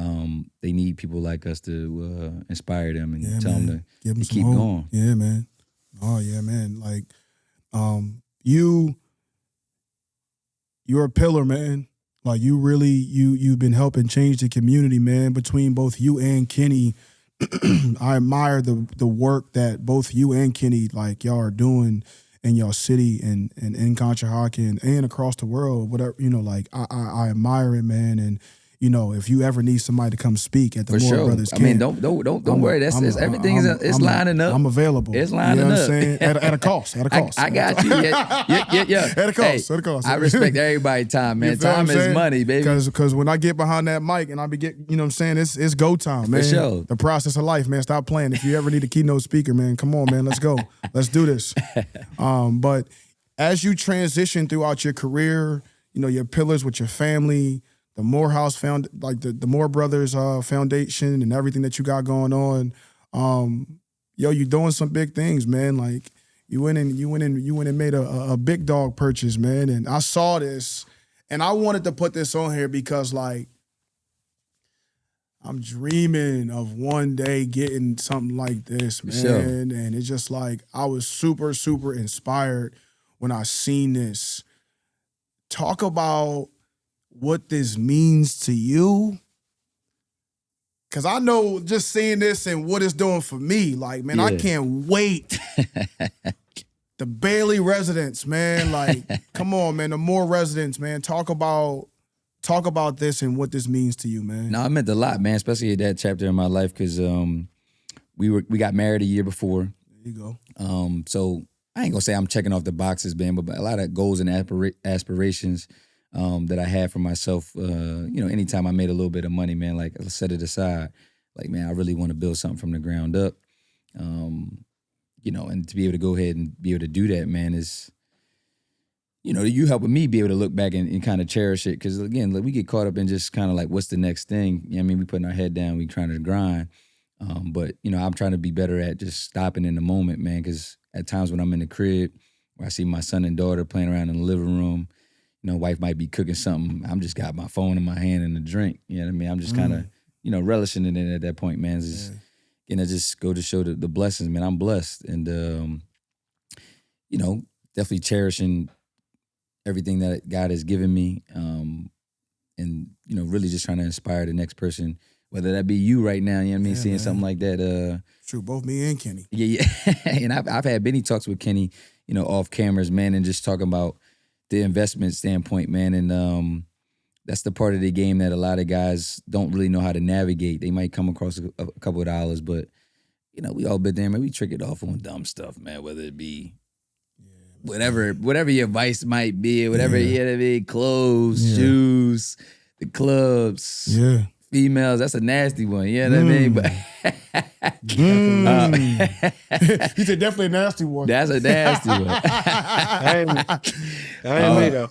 Speaker 5: They need people like us to inspire them and tell them to
Speaker 1: give them
Speaker 5: keep
Speaker 1: hope.
Speaker 5: going.
Speaker 1: Yeah, man. Oh, yeah, man. Like, you're a pillar, man. Like you really, you've been helping change the community, man. Between both you and Kenny, I admire the work that both you and Kenny, like y'all are doing in your city and in Conshohocken and across the world, whatever, like I admire it, man. And if you ever need somebody to come speak at the
Speaker 5: For
Speaker 1: Moore
Speaker 5: sure.
Speaker 1: Brothers
Speaker 5: I mean,
Speaker 1: camp,
Speaker 5: don't worry. Everything is lining up.
Speaker 1: I'm available.
Speaker 5: It's lining
Speaker 1: what
Speaker 5: up.
Speaker 1: I'm saying? At a cost. At a cost.
Speaker 5: I got you. Yeah.
Speaker 1: At a cost. At a cost.
Speaker 5: I respect everybody's time, man. Time is money, baby.
Speaker 1: Because when I get behind that mic and I be get, what I'm saying, it's go time, man.
Speaker 5: For sure.
Speaker 1: The process of life, man. Stop playing. If you ever need a keynote speaker, man, come on, man. Let's go. Let's do this. But as you transition throughout your career, your pillars with your family, the Morehouse the Moore Brothers Foundation and everything that you got going on, you're doing some big things, man. Like you went and made a big dog purchase, man. And I saw this, and I wanted to put this on here because, like, I'm dreaming of one day getting something like this, man.
Speaker 5: Sure.
Speaker 1: And it's just like I was super, super inspired when I seen this. Talk about what this means to you. Because I know just seeing this and what it's doing for me, like, man, I can't wait. The Bailey residents, man, like, come on, man, the Moore residents, man, talk about this and what this means to you, man.
Speaker 5: No, it meant a lot, man, especially at that chapter in my life because we got married a year before.
Speaker 1: There you go.
Speaker 5: So I ain't gonna say I'm checking off the boxes, man, but a lot of goals and aspirations that I had for myself. Anytime I made a little bit of money, man, like I set it aside. Like, man, I really want to build something from the ground up. And to be able to go ahead and be able to do that, man, is, you helping me be able to look back and kind of cherish it. Because, again, like, we get caught up in just kind of like, what's the next thing? We putting our head down, we trying to grind. But I'm trying to be better at just stopping in the moment, man, because at times when I'm in the crib, where I see my son and daughter playing around in the living room, wife might be cooking something. I'm just got my phone in my hand and a drink. You know what I mean? I'm just kind of, relishing in it at that point, man. It's just, just go to show the blessings, man. I'm blessed. And, definitely cherishing everything that God has given me. And, really just trying to inspire the next person, whether that be you right now, seeing man. Something like that.
Speaker 1: True, both me and Kenny.
Speaker 5: Yeah. And I've had many talks with Kenny, off cameras, man, and just talking about the investment standpoint, man. And that's the part of the game that a lot of guys don't really know how to navigate. They might come across a couple of dollars, but, we all been there, man. We trick it off on dumb stuff, man, whether it be whatever your vice might be, whatever, clothes, shoes, the clubs.
Speaker 1: Yeah.
Speaker 5: Females, that's a nasty one. You know what I mean? But
Speaker 1: he said definitely a nasty one.
Speaker 5: That's a nasty one.
Speaker 4: That ain't me though.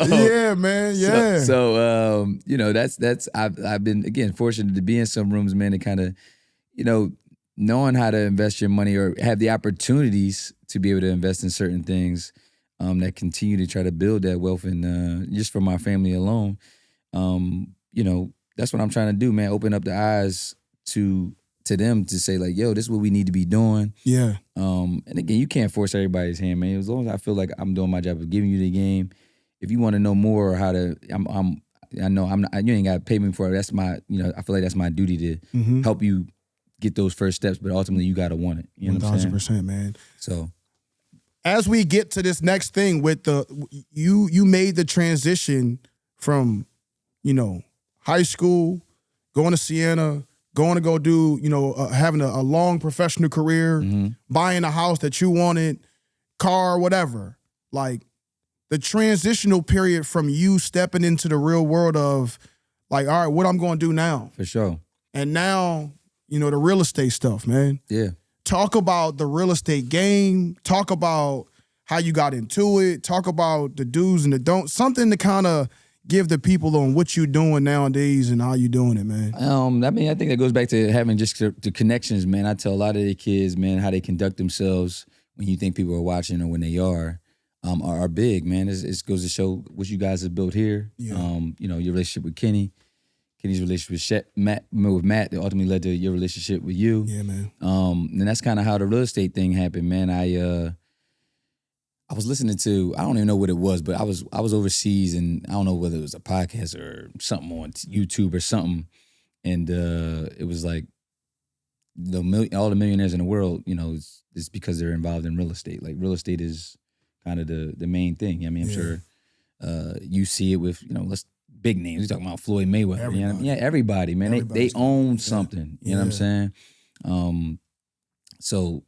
Speaker 1: Yeah, man. Yeah.
Speaker 5: So that's I've been, again, fortunate to be in some rooms, man, and kind of, knowing how to invest your money or have the opportunities to be able to invest in certain things. That continue to try to build that wealth, and just for my family alone, that's what I'm trying to do, man. Open up the eyes to them to say, like, yo, this is what we need to be doing.
Speaker 1: Yeah.
Speaker 5: And again, you can't force everybody's hand, man. As long as I feel like I'm doing my job of giving you the game. If you want to know more or how to, you ain't got to pay me for it. That's my, I feel like that's my duty to help you get those first steps. But ultimately, you got to want it. You know what I'm saying?
Speaker 1: 1,000%, man.
Speaker 5: So.
Speaker 1: As we get to this next thing with you made the transition from, high school, going to Siena, going to go do, having a long professional career, buying a house that you wanted, car, whatever. Like the transitional period from you stepping into the real world of like, all right, what I'm going to do now.
Speaker 5: For sure.
Speaker 1: And now, the real estate stuff, man.
Speaker 5: Yeah.
Speaker 1: Talk about the real estate game. Talk about how you got into it. Talk about the do's and the don'ts. Something to kind of give the people on what you're doing nowadays and how you doing it, man.
Speaker 5: I think that goes back to having just the connections, man. I tell a lot of the kids, man, how they conduct themselves when you think people are watching or when they are big, man. It goes to show what you guys have built here.
Speaker 1: Yeah.
Speaker 5: Your relationship with Kenny's relationship with Matt that ultimately led to your relationship with you.
Speaker 1: Yeah, man.
Speaker 5: And that's kind of how the real estate thing happened, man. I I was listening to, I don't even know what it was, but I was overseas, and I don't know whether it was a podcast or something on YouTube or something, and it was like all the millionaires in the world, you know, it's because they're involved in real estate. Like real estate is kind of the main thing. I mean, I'm sure you see it with, you know, big names. You're talking about Floyd Mayweather.
Speaker 1: Everybody.
Speaker 5: You know what I mean? Yeah, everybody, man. They own something. You know what I'm saying? So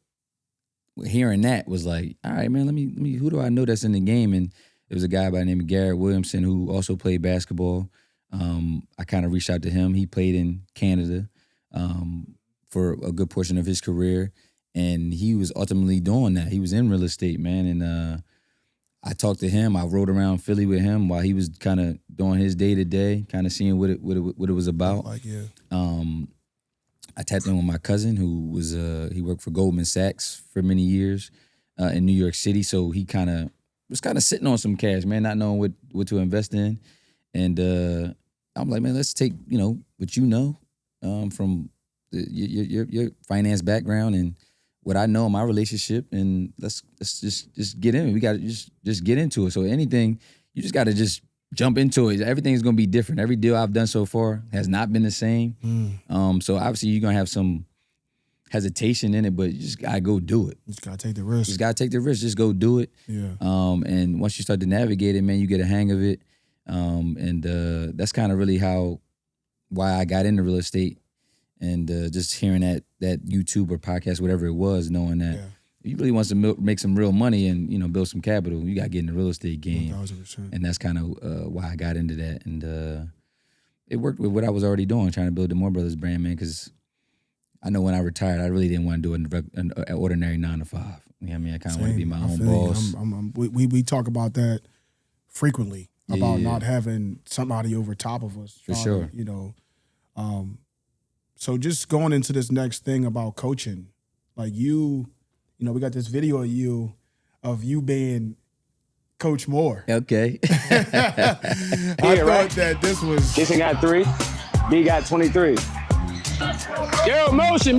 Speaker 5: hearing that was like, all right, man, let me who do I know that's in the game? And it was a guy by the name of Garrett Williamson who also played basketball. I kind of reached out to him. He played in Canada for a good portion of his career, and he was ultimately doing that. He was in real estate, man, and I talked to him. I rode around Philly with him while he was kind of doing his day-to-day, kind of seeing what it was about. I tapped in with my cousin who was he worked for Goldman Sachs for many years in New York City, so he was kind of sitting on some cash, man, not knowing what to invest in. And I'm like, man, let's take, you know, what you know from your finance background and what I know in my relationship, and let's just get in. We got to just get into it. So anything, you just got to just jump into it. Everything's gonna be different. Every deal I've done so far has not been the same. So obviously you're gonna have some hesitation in it, but you just gotta go do it.
Speaker 1: You just gotta take the risk.
Speaker 5: Just go do it.
Speaker 1: Yeah.
Speaker 5: And once you start to navigate it, man, you get a hang of it. And that's kind of really why I got into real estate. And just hearing that YouTube or podcast, whatever it was, knowing that if you really want to make some real money and, you know, build some capital, you got to get in the real estate game.
Speaker 1: 1,000%.
Speaker 5: And that's kind of why I got into that. And it worked with what I was already doing, trying to build the Moore Brothers brand, man, because I know when I retired, I really didn't want to do an ordinary 9 to 5. You know what I mean? I kind of want to be my own boss.
Speaker 1: We talk about that frequently, about not having somebody over top of us.
Speaker 5: For sure.
Speaker 1: You know, so just going into this next thing about coaching, like you know, we got this video of you being Coach Moore.
Speaker 5: Okay.
Speaker 1: I thought that this was...
Speaker 7: Jason got 3, B got 23. Yo, motion.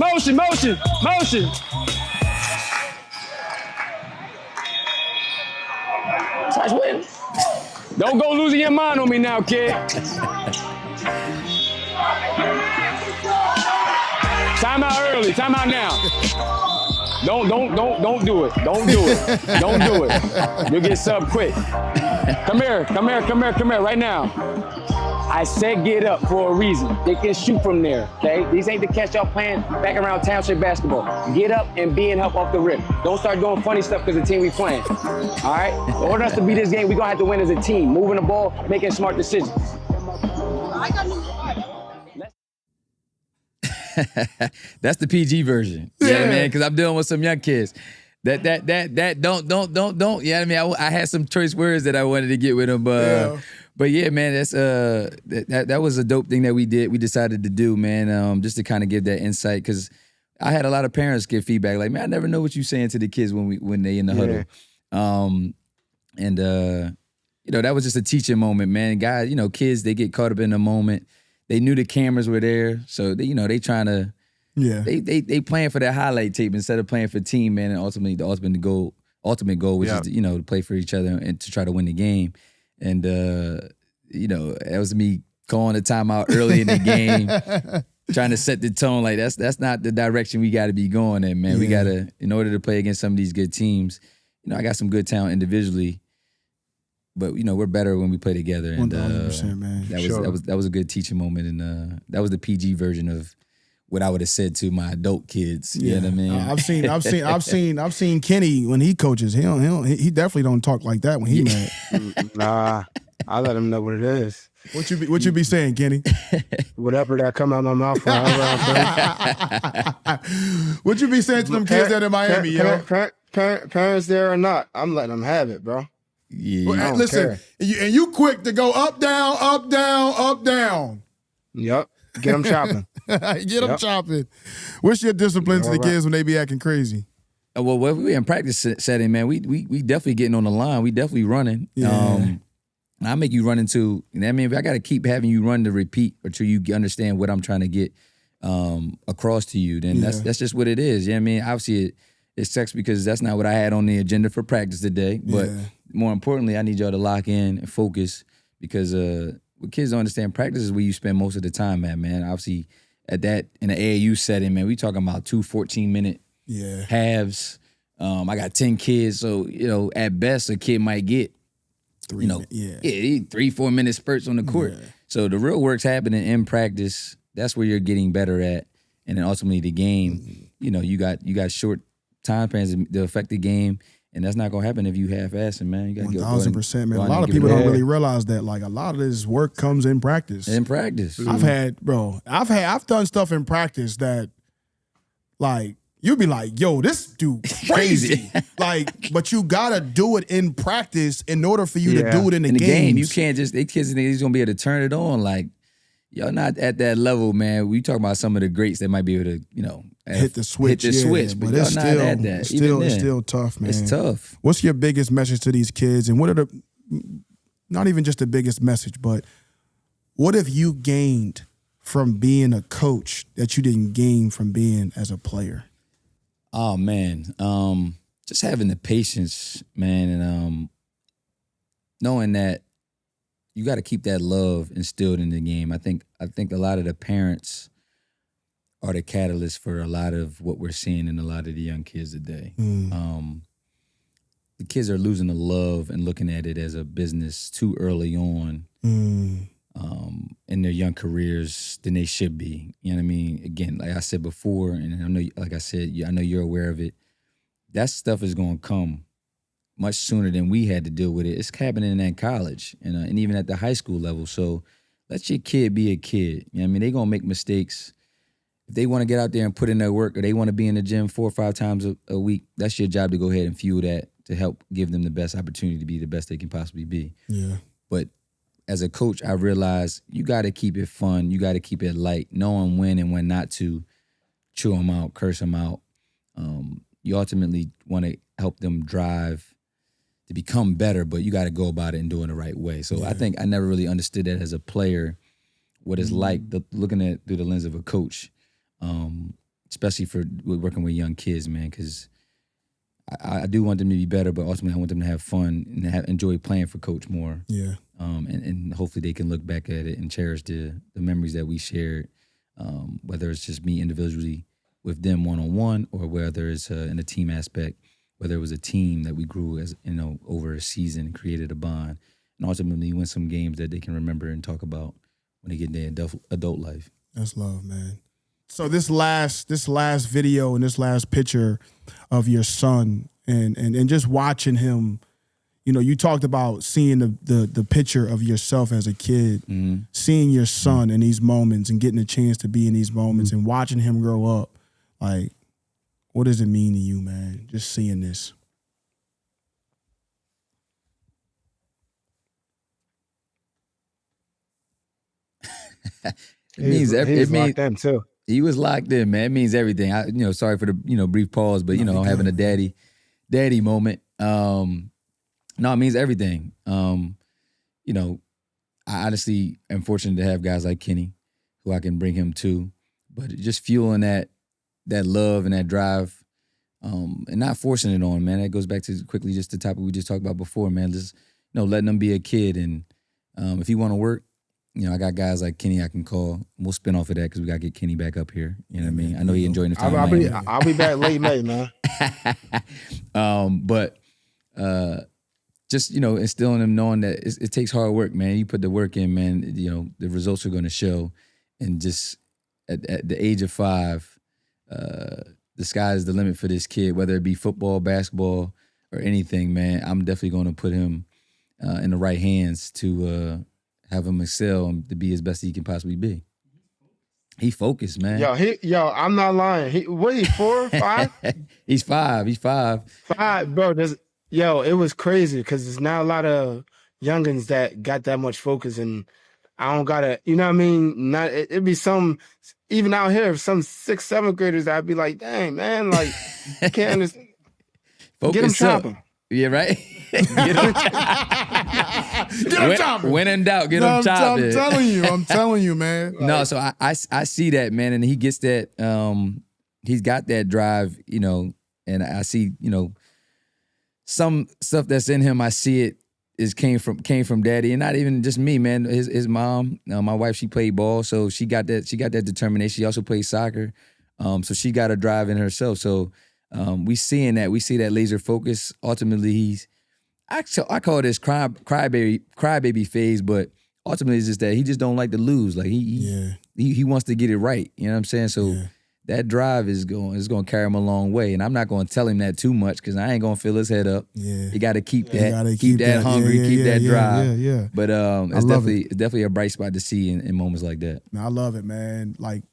Speaker 7: Touch win. Don't go losing your mind on me now, kid. Time out early. Time out now. Don't do it. Don't do it. You'll get subbed quick. Come here, right now. I said get up for a reason. They can shoot from there, okay? These ain't the catch y'all playing back around township basketball. Get up and be in help off the rip. Don't start doing funny stuff because the team we playing, all right? In order for us to beat this game, we're gonna have to win as a team, moving the ball, making smart decisions.
Speaker 5: That's the PG version. Yeah, man, because I'm dealing with some young kids. That don't. Yeah, I mean, I had some choice words that I wanted to get with them, but yeah, man, that's that was a dope thing that we decided to do, man, just to kind of give that insight, because I had a lot of parents give feedback like, man, I never know what you're saying to the kids when they in the huddle, and you know, that was just a teaching moment, man. Guys, you know, kids, they get caught up in the moment. They knew the cameras were there, so they, you know, they trying to, they playing for that highlight tape instead of playing for team, man. And ultimately, the ultimate goal, which is, you know, to play for each other and to try to win the game. And you know, that was me calling the timeout early in the game, trying to set the tone. Like that's not the direction we got to be going in, man. We gotta, in order to play against some of these good teams. You know, I got some good talent individually, but you know, we're better when we play together. And
Speaker 1: 100%, man.
Speaker 5: That was a good teaching moment, and that was the PG version of what I would have said to my adult kids. You know what I mean?
Speaker 1: I've seen Kenny when he coaches. He definitely don't talk like that when he mad.
Speaker 4: Nah, I let him know what it is.
Speaker 1: What you be saying, Kenny?
Speaker 4: Whatever that come out of my mouth.
Speaker 1: What you be saying to them kids that in Miami, yo?
Speaker 4: Parents there or not, I'm letting them have it, bro.
Speaker 5: Yeah,
Speaker 1: Well, listen, and you quick to go up, down, up, down, up, down.
Speaker 4: Yep. Get them chopping.
Speaker 1: Get them chopping. What's your discipline to the kids when they be acting crazy?
Speaker 5: Well, we in practice setting, man, we definitely getting on the line. We definitely running.
Speaker 1: Yeah.
Speaker 5: I make you run into, you know what I mean? If I got to keep having you run to repeat until you understand what I'm trying to get across to you, then that's just what it is. You know what I mean? Obviously, it sucks because that's not what I had on the agenda for practice today. But more importantly, I need y'all to lock in and focus because what kids don't understand, practice is where you spend most of the time at, man. Obviously, at that in the AAU setting, man, we talking about 2 14-minute halves. I got 10 kids, so at best a kid might get 3-4 minute spurts on the court. So the real work's happening in practice. That's where you're getting better at, and then ultimately the game. You got short time spans to affect the game, and that's not gonna happen if you half-assing, man. You got
Speaker 1: 1,000%, man. A lot of people don't really realize that. Like a lot of this work comes in practice.
Speaker 5: In practice,
Speaker 1: I've done stuff in practice that, like, you'd be like, yo, this dude crazy. Like, but you gotta do it in practice in order for you to do it in the game.
Speaker 5: You can't just, they kids think he's gonna be able to turn it on. Like, y'all not at that level, man. We talk about some of the greats that might be able to,
Speaker 1: hit the switch.
Speaker 5: But y'all not at that.
Speaker 1: It's still tough, man.
Speaker 5: It's tough.
Speaker 1: What's your biggest message to these kids? And what are not even just the biggest message, but what have you gained from being a coach that you didn't gain from being as a player?
Speaker 5: Oh man, just having the patience, man, and knowing that you got to keep that love instilled in the game. I think a lot of the parents are the catalyst for a lot of what we're seeing in a lot of the young kids today. The kids are losing the love and looking at it as a business too early on in their young careers than they should be. You know what I mean? Again, like I said before, and I know, like I said, I know you're aware of it. That stuff is going to come much sooner than we had to deal with it. It's happening in college and even at the high school level. So let your kid be a kid. You know what I mean? They're going to make mistakes. If they want to get out there and put in their work, or they want to be in the gym 4 or 5 times a week, that's your job to go ahead and fuel that to help give them the best opportunity to be the best they can possibly be.
Speaker 1: Yeah.
Speaker 5: But as a coach, I realized you got to keep it fun. You got to keep it light, knowing when and when not to chew them out, curse them out. You ultimately want to help them drive to become better, but you got to go about it and do it the right way. So I think I never really understood that as a player, what it's like looking at through the lens of a coach, especially for working with young kids, man, because I do want them to be better, but ultimately I want them to have fun and enjoy playing for Coach Moore.
Speaker 1: Yeah.
Speaker 5: And hopefully they can look back at it and cherish the memories that we shared, whether it's just me individually with them one-on-one, or whether it's in a team aspect, whether it was a team that we grew as over a season and created a bond, and ultimately win some games that they can remember and talk about when they get in their adult life.
Speaker 1: That's love, man. So this last video and this last picture of your son and just watching him, you talked about seeing the picture of yourself as a kid, seeing your son in these moments and getting a chance to be in these moments and watching him grow up. Like, what does it mean to you, man? Just seeing this.
Speaker 4: It means locked in too.
Speaker 5: He was locked in, man. It means everything. Sorry for the brief pause, but having a daddy moment. No, it means everything. I honestly am fortunate to have guys like Kenny, who I can bring him to, but just fueling that love and that drive, and not forcing it on, man. That goes back to quickly just the topic we just talked about before, man. Just letting them be a kid, and if he want to work, I got guys like Kenny I can call. We'll spin off of that because we got to get Kenny back up here. You know what I mean? I know he enjoying the time.
Speaker 4: I'll be back late May, man.
Speaker 5: But just instilling them, knowing that it takes hard work, man. You put the work in, man. The results are going to show. And just at the age of 5, the sky is the limit for this kid, whether it be football, basketball, or anything, man. I'm definitely going to put him in the right hands to have him excel and to be as best he can possibly be. He focused, man.
Speaker 4: Yo, I'm not lying. What he 4, 5?
Speaker 5: He's 5. He's 5.
Speaker 4: 5, bro. It was crazy because there's not a lot of youngins that got that much focus, and I don't gotta, you know what I mean? It'd be some, even out here, some 6th, 7th graders, I'd be like, dang, man, like, I can't understand. Get him chopping.
Speaker 5: Yeah, right? Get him chopping. When in doubt, get him chopping.
Speaker 1: I'm telling you, man.
Speaker 5: No, so I see that, man, and he gets that, he's got that drive, and and I see, some stuff that's in him. I see it came from daddy, and not even just me, man. His mom, my wife, she played ball, so she got that determination. She also played soccer, so she got a drive in herself. So we see that laser focus. Ultimately, I call this crybaby phase, but ultimately it's just that he just don't like to lose. Like he wants to get it right. You know what I'm saying? So that drive is going to carry him a long way. And I'm not going to tell him that too much because I ain't going to fill his head up. Yeah. You got to keep that, keep that hungry, keep that drive. Yeah. But it's definitely a bright spot to see in moments like that.
Speaker 1: Man, I love it, man. Like,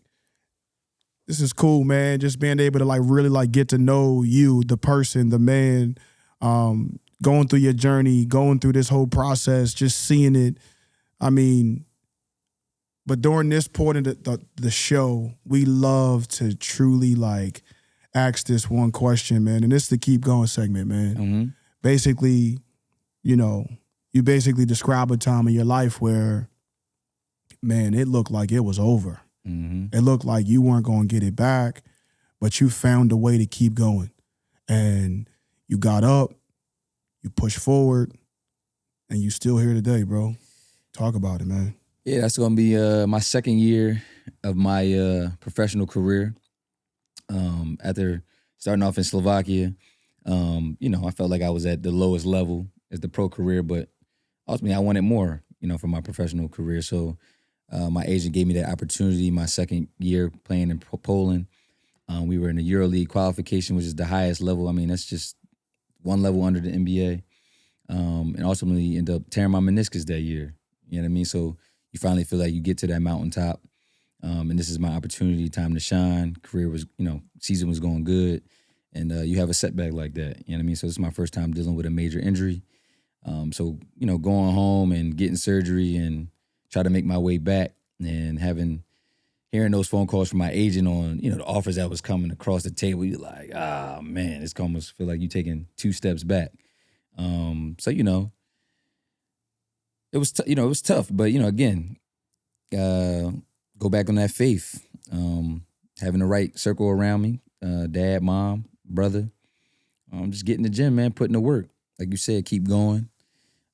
Speaker 1: this is cool, man. Just being able to like really like get to know you, the person, the man, going through your journey, going through this whole process, just seeing it. I mean, but during this point of the show, we love to truly like ask this one question, man. And this is the keep going segment, man. Mm-hmm. Basically, you basically describe a time in your life where, man, it looked like it was over. Mm-hmm. It looked like you weren't going to get it back, but you found a way to keep going. And you got up, you pushed forward, and you still here today, bro. Talk about it, man.
Speaker 5: Yeah, that's going to be my second year of my professional career. After starting off in Slovakia, I felt like I was at the lowest level as the pro career, but ultimately I wanted more, for my professional career. So my agent gave me that opportunity my second year playing in Poland. We were in the EuroLeague qualification, which is the highest level. I mean, that's just one level under the NBA. And ultimately ended up tearing my meniscus that year. You know what I mean? So you finally feel like you get to that mountaintop. And this is my opportunity, time to shine. Career was, season was going good. And you have a setback like that. You know what I mean? So this is my first time dealing with a major injury. So, going home and getting surgery and try to make my way back and hearing those phone calls from my agent on, the offers that was coming across the table, you're like, man, it's almost feel like you're taking two steps back. So, it was, it was tough, but, again, go back on that faith, having the right circle around me, dad, mom, brother, just getting in the gym, man, putting the work. Like you said, keep going.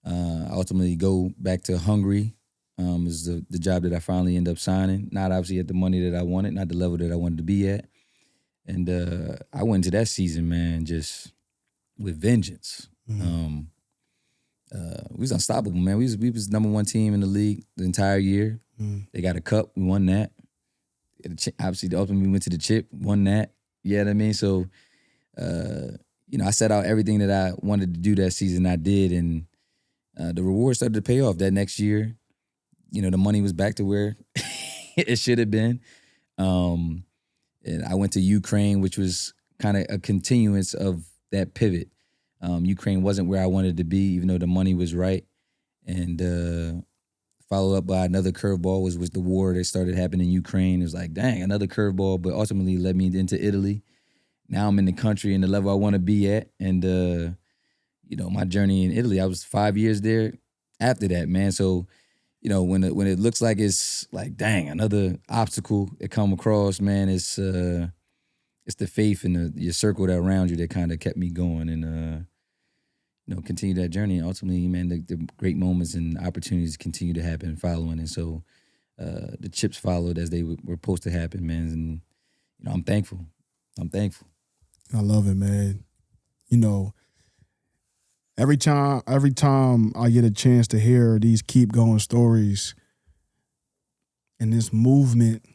Speaker 5: Ultimately go back to Hungary, is the job that I finally end up signing. Not obviously at the money that I wanted, not the level that I wanted to be at. And I went into that season, man, just with vengeance. Mm-hmm. We was unstoppable, man. We was number one team in the league the entire year. Mm. They got a cup, we won that. Obviously, ultimately we went to the chip, won that. You know what I mean? So, I set out everything that I wanted to do that season. I did, and the reward started to pay off that next year. The money was back to where it should have been. And I went to Ukraine, which was kind of a continuance of that pivot. Ukraine wasn't where I wanted to be, even though the money was right. And followed up by another curveball was the war that started happening in Ukraine. It was like, dang, another curveball, but ultimately led me into Italy. Now I'm in the country and the level I want to be at. And, my journey in Italy, I was 5 years there after that, man. So, when it looks like it's like, dang, another obstacle that come across, man, it's the faith and your circle that around you that kind of kept me going and, continue that journey. And ultimately, man, the great moments and opportunities continue to happen following. And so the chips followed as they were supposed to happen, man. And, I'm thankful.
Speaker 1: I love it, man. Every time I get a chance to hear these keep going stories and this movement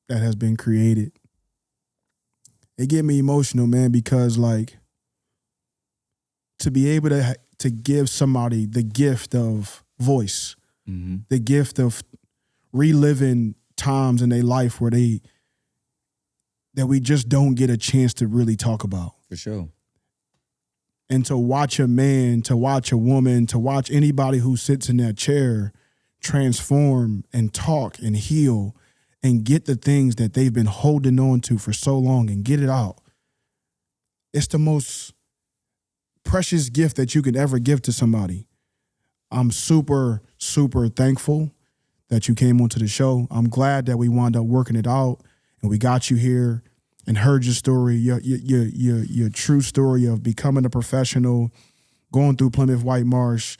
Speaker 1: that has been created, it get me emotional, man, because like to be able to give somebody the gift of voice, mm-hmm. the gift of reliving times in their life where that we just don't get a chance to really talk about.
Speaker 5: For sure.
Speaker 1: And to watch a man, to watch a woman, to watch anybody who sits in that chair transform and talk and heal and get the things that they've been holding on to for so long and get it out. It's the most precious gift that you could ever give to somebody. I'm super, super thankful that you came onto the show. I'm glad that we wound up working it out and we got you here. and heard your story, your true story of becoming a professional, going through Plymouth White Marsh,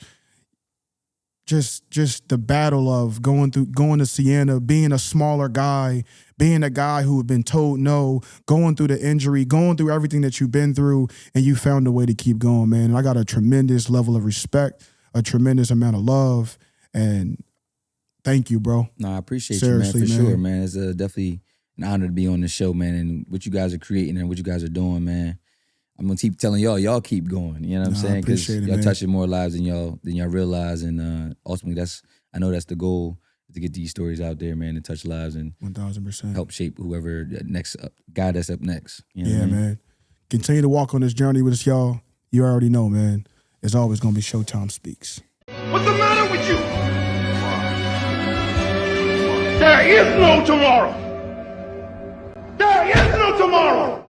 Speaker 1: just the battle of going to Siena, being a smaller guy, being a guy who had been told no, going through the injury, going through everything that you've been through, and you found a way to keep going, man. And I got a tremendous level of respect, a tremendous amount of love, and thank you, bro.
Speaker 5: No, I appreciate
Speaker 1: Seriously,
Speaker 5: you, man, for
Speaker 1: man.
Speaker 5: sure, man. It's definitely an honor to be on the show, man, and what you guys are creating and what you guys are doing, man. I'm gonna keep telling y'all keep going. You know what I'm saying? Because
Speaker 1: appreciate it,
Speaker 5: y'all
Speaker 1: man.
Speaker 5: touching more lives than y'all realize, and ultimately, I know that's the goal, to get these stories out there, man, and touch lives and
Speaker 1: 1,000%.
Speaker 5: help shape whoever next guy that's up next. You know
Speaker 1: Yeah,
Speaker 5: what I mean?
Speaker 1: man. Continue to walk on this journey with us, y'all. You already know, man. It's always gonna be ShowtimeSpeaks.
Speaker 8: What's the matter with you? There is no tomorrow. There is no tomorrow.